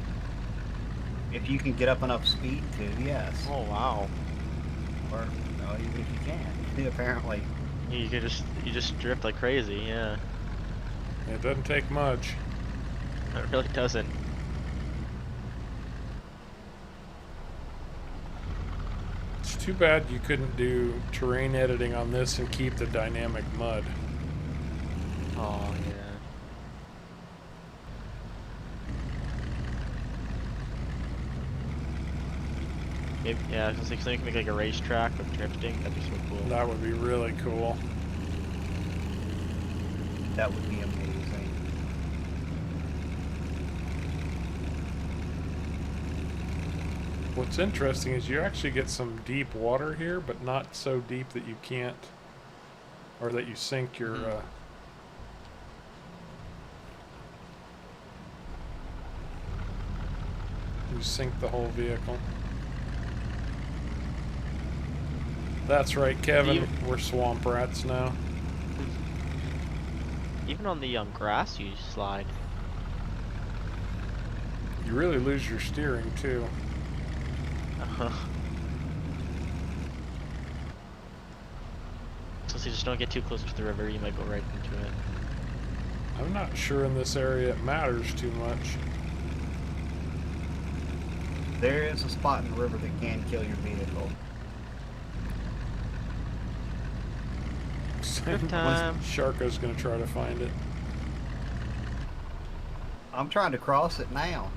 If you can get up enough speed to, yes. Oh wow. Or no, even if you can, apparently. You just drift like crazy, yeah. It doesn't take much. It really doesn't. It's too bad you couldn't do terrain editing on this and keep the dynamic mud. Oh yeah. Maybe, yeah, I was gonna say, so you can make like a racetrack with drifting. That'd be so cool. That would be really cool. That would be amazing. What's interesting is you actually get some deep water here, but not so deep that you can't, or that you sink your, you sink the whole vehicle. That's right, Kevin. We're swamp rats now. Even on the grass, you slide. You really lose your steering too. So you just don't get too close to the river. You might go right into it. I'm not sure in this area it matters too much. There is a spot in the river that can kill your vehicle. Good time. Sharko's gonna try to find it. I'm trying to cross it now.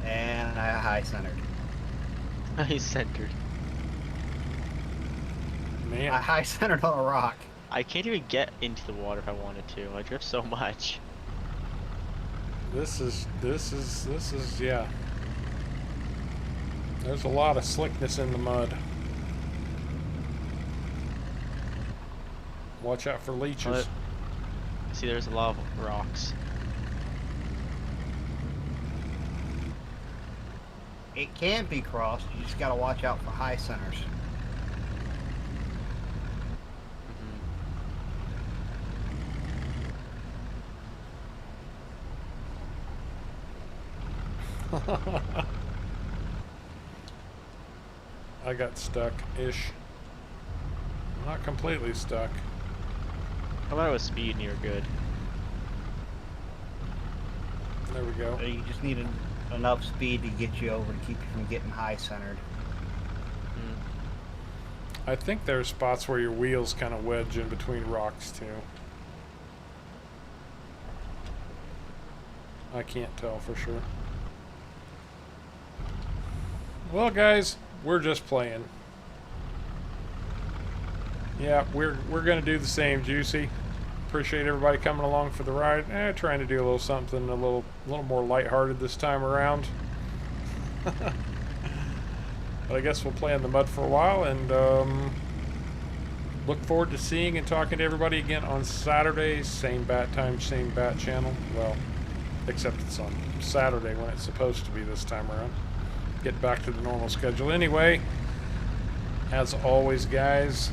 And I high centered. He's centered. Man, I high centered on a rock. I can't even get into the water if I wanted to. I drift so much. this is yeah. There's a lot of slickness in the mud. Watch out for leeches. See, there's a lot of rocks. It can be crossed, you just gotta watch out for high centers. I got stuck-ish. Not completely stuck. How about with speed and you're good? There we go. You just need enough speed to get you over to keep you from getting high centered. I think there are spots where your wheels kind of wedge in between rocks too. I can't tell for sure. Well, guys, we're just playing. Yeah, we're gonna do the same, Juicy. Appreciate everybody coming along for the ride. Trying to do a little something a little more lighthearted this time around. But I guess we'll play in the mud for a while, and look forward to seeing and talking to everybody again on Saturday. Same bat time, same bat channel. Well, except it's on Saturday when it's supposed to be this time around. Get back to the normal schedule anyway. As always, guys,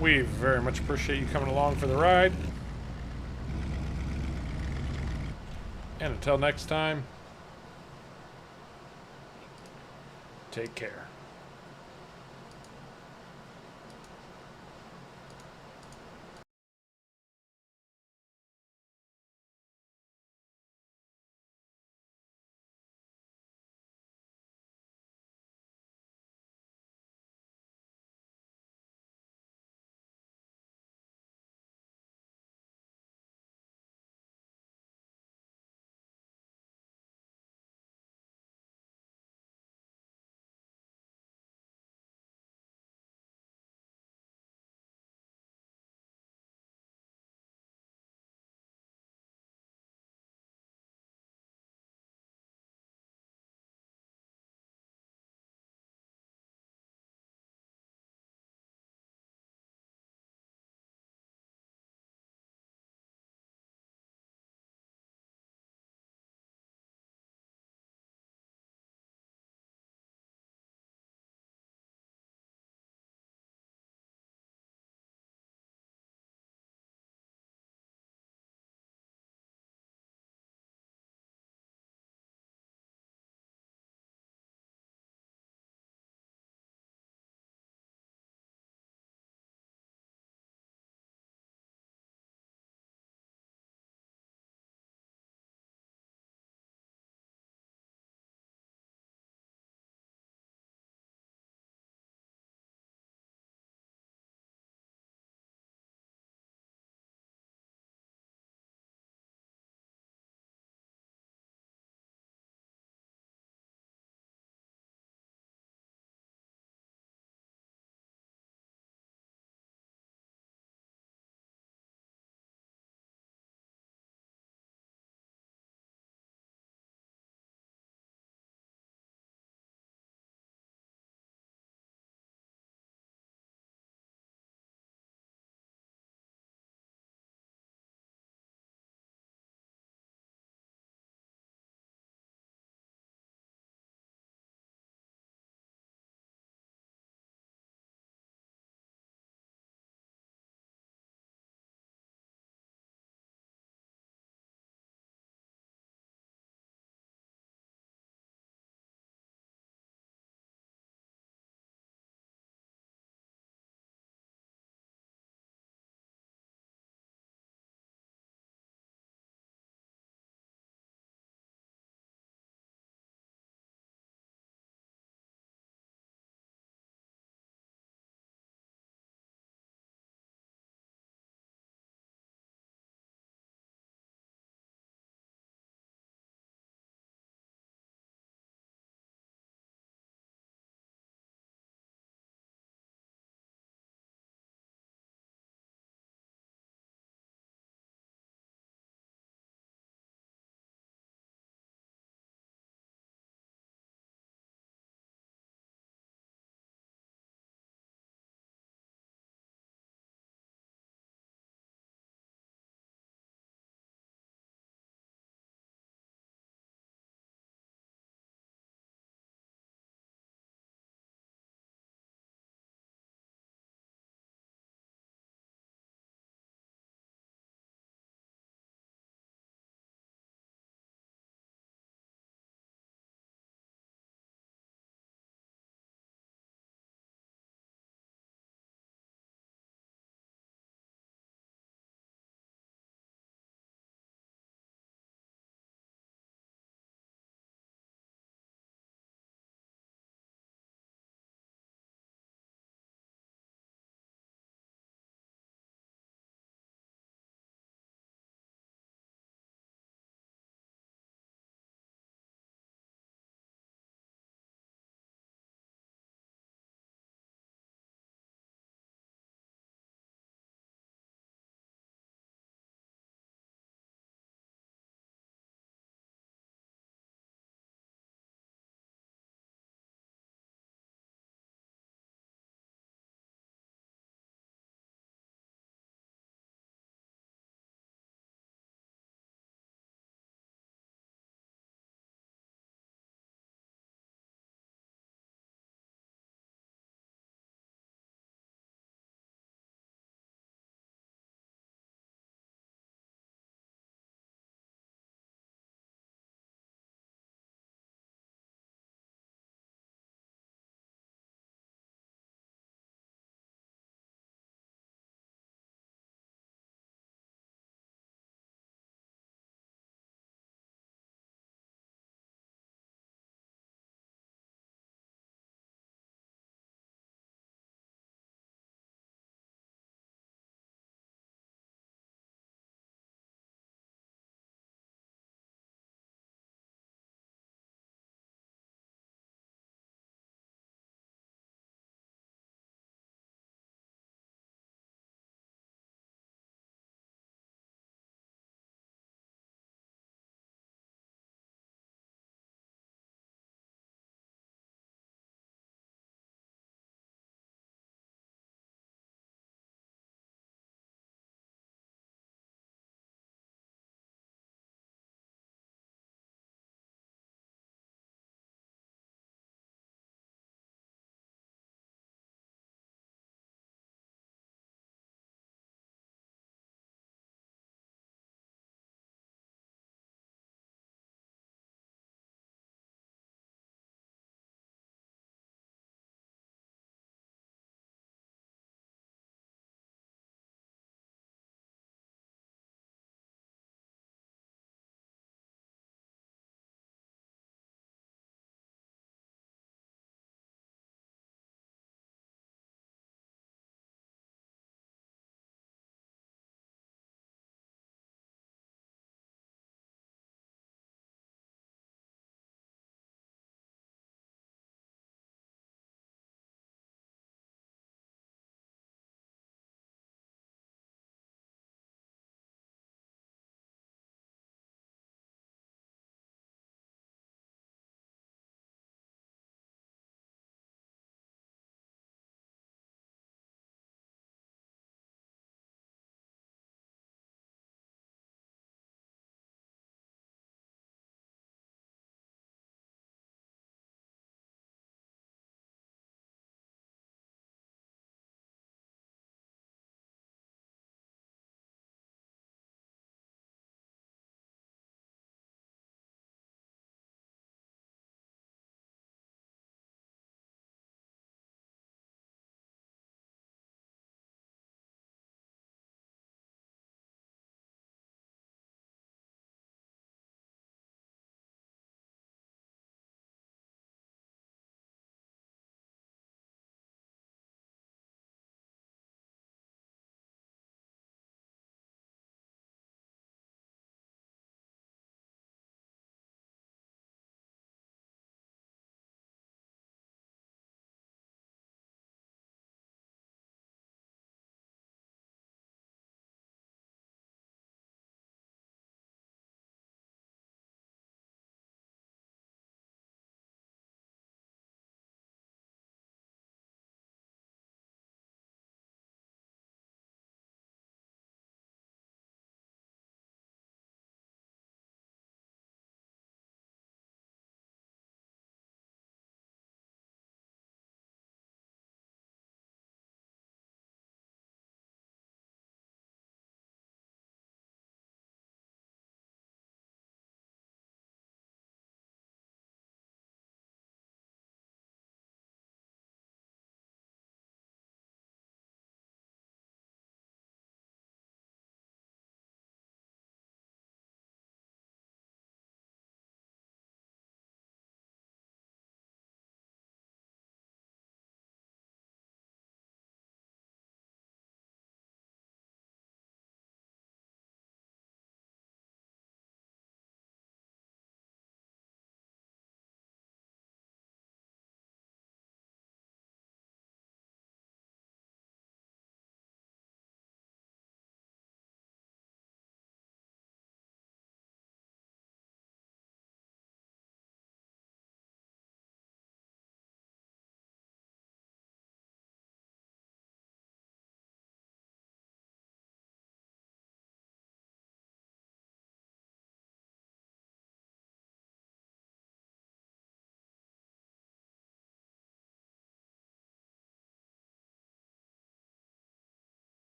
we very much appreciate you coming along for the ride. And until next time, take care.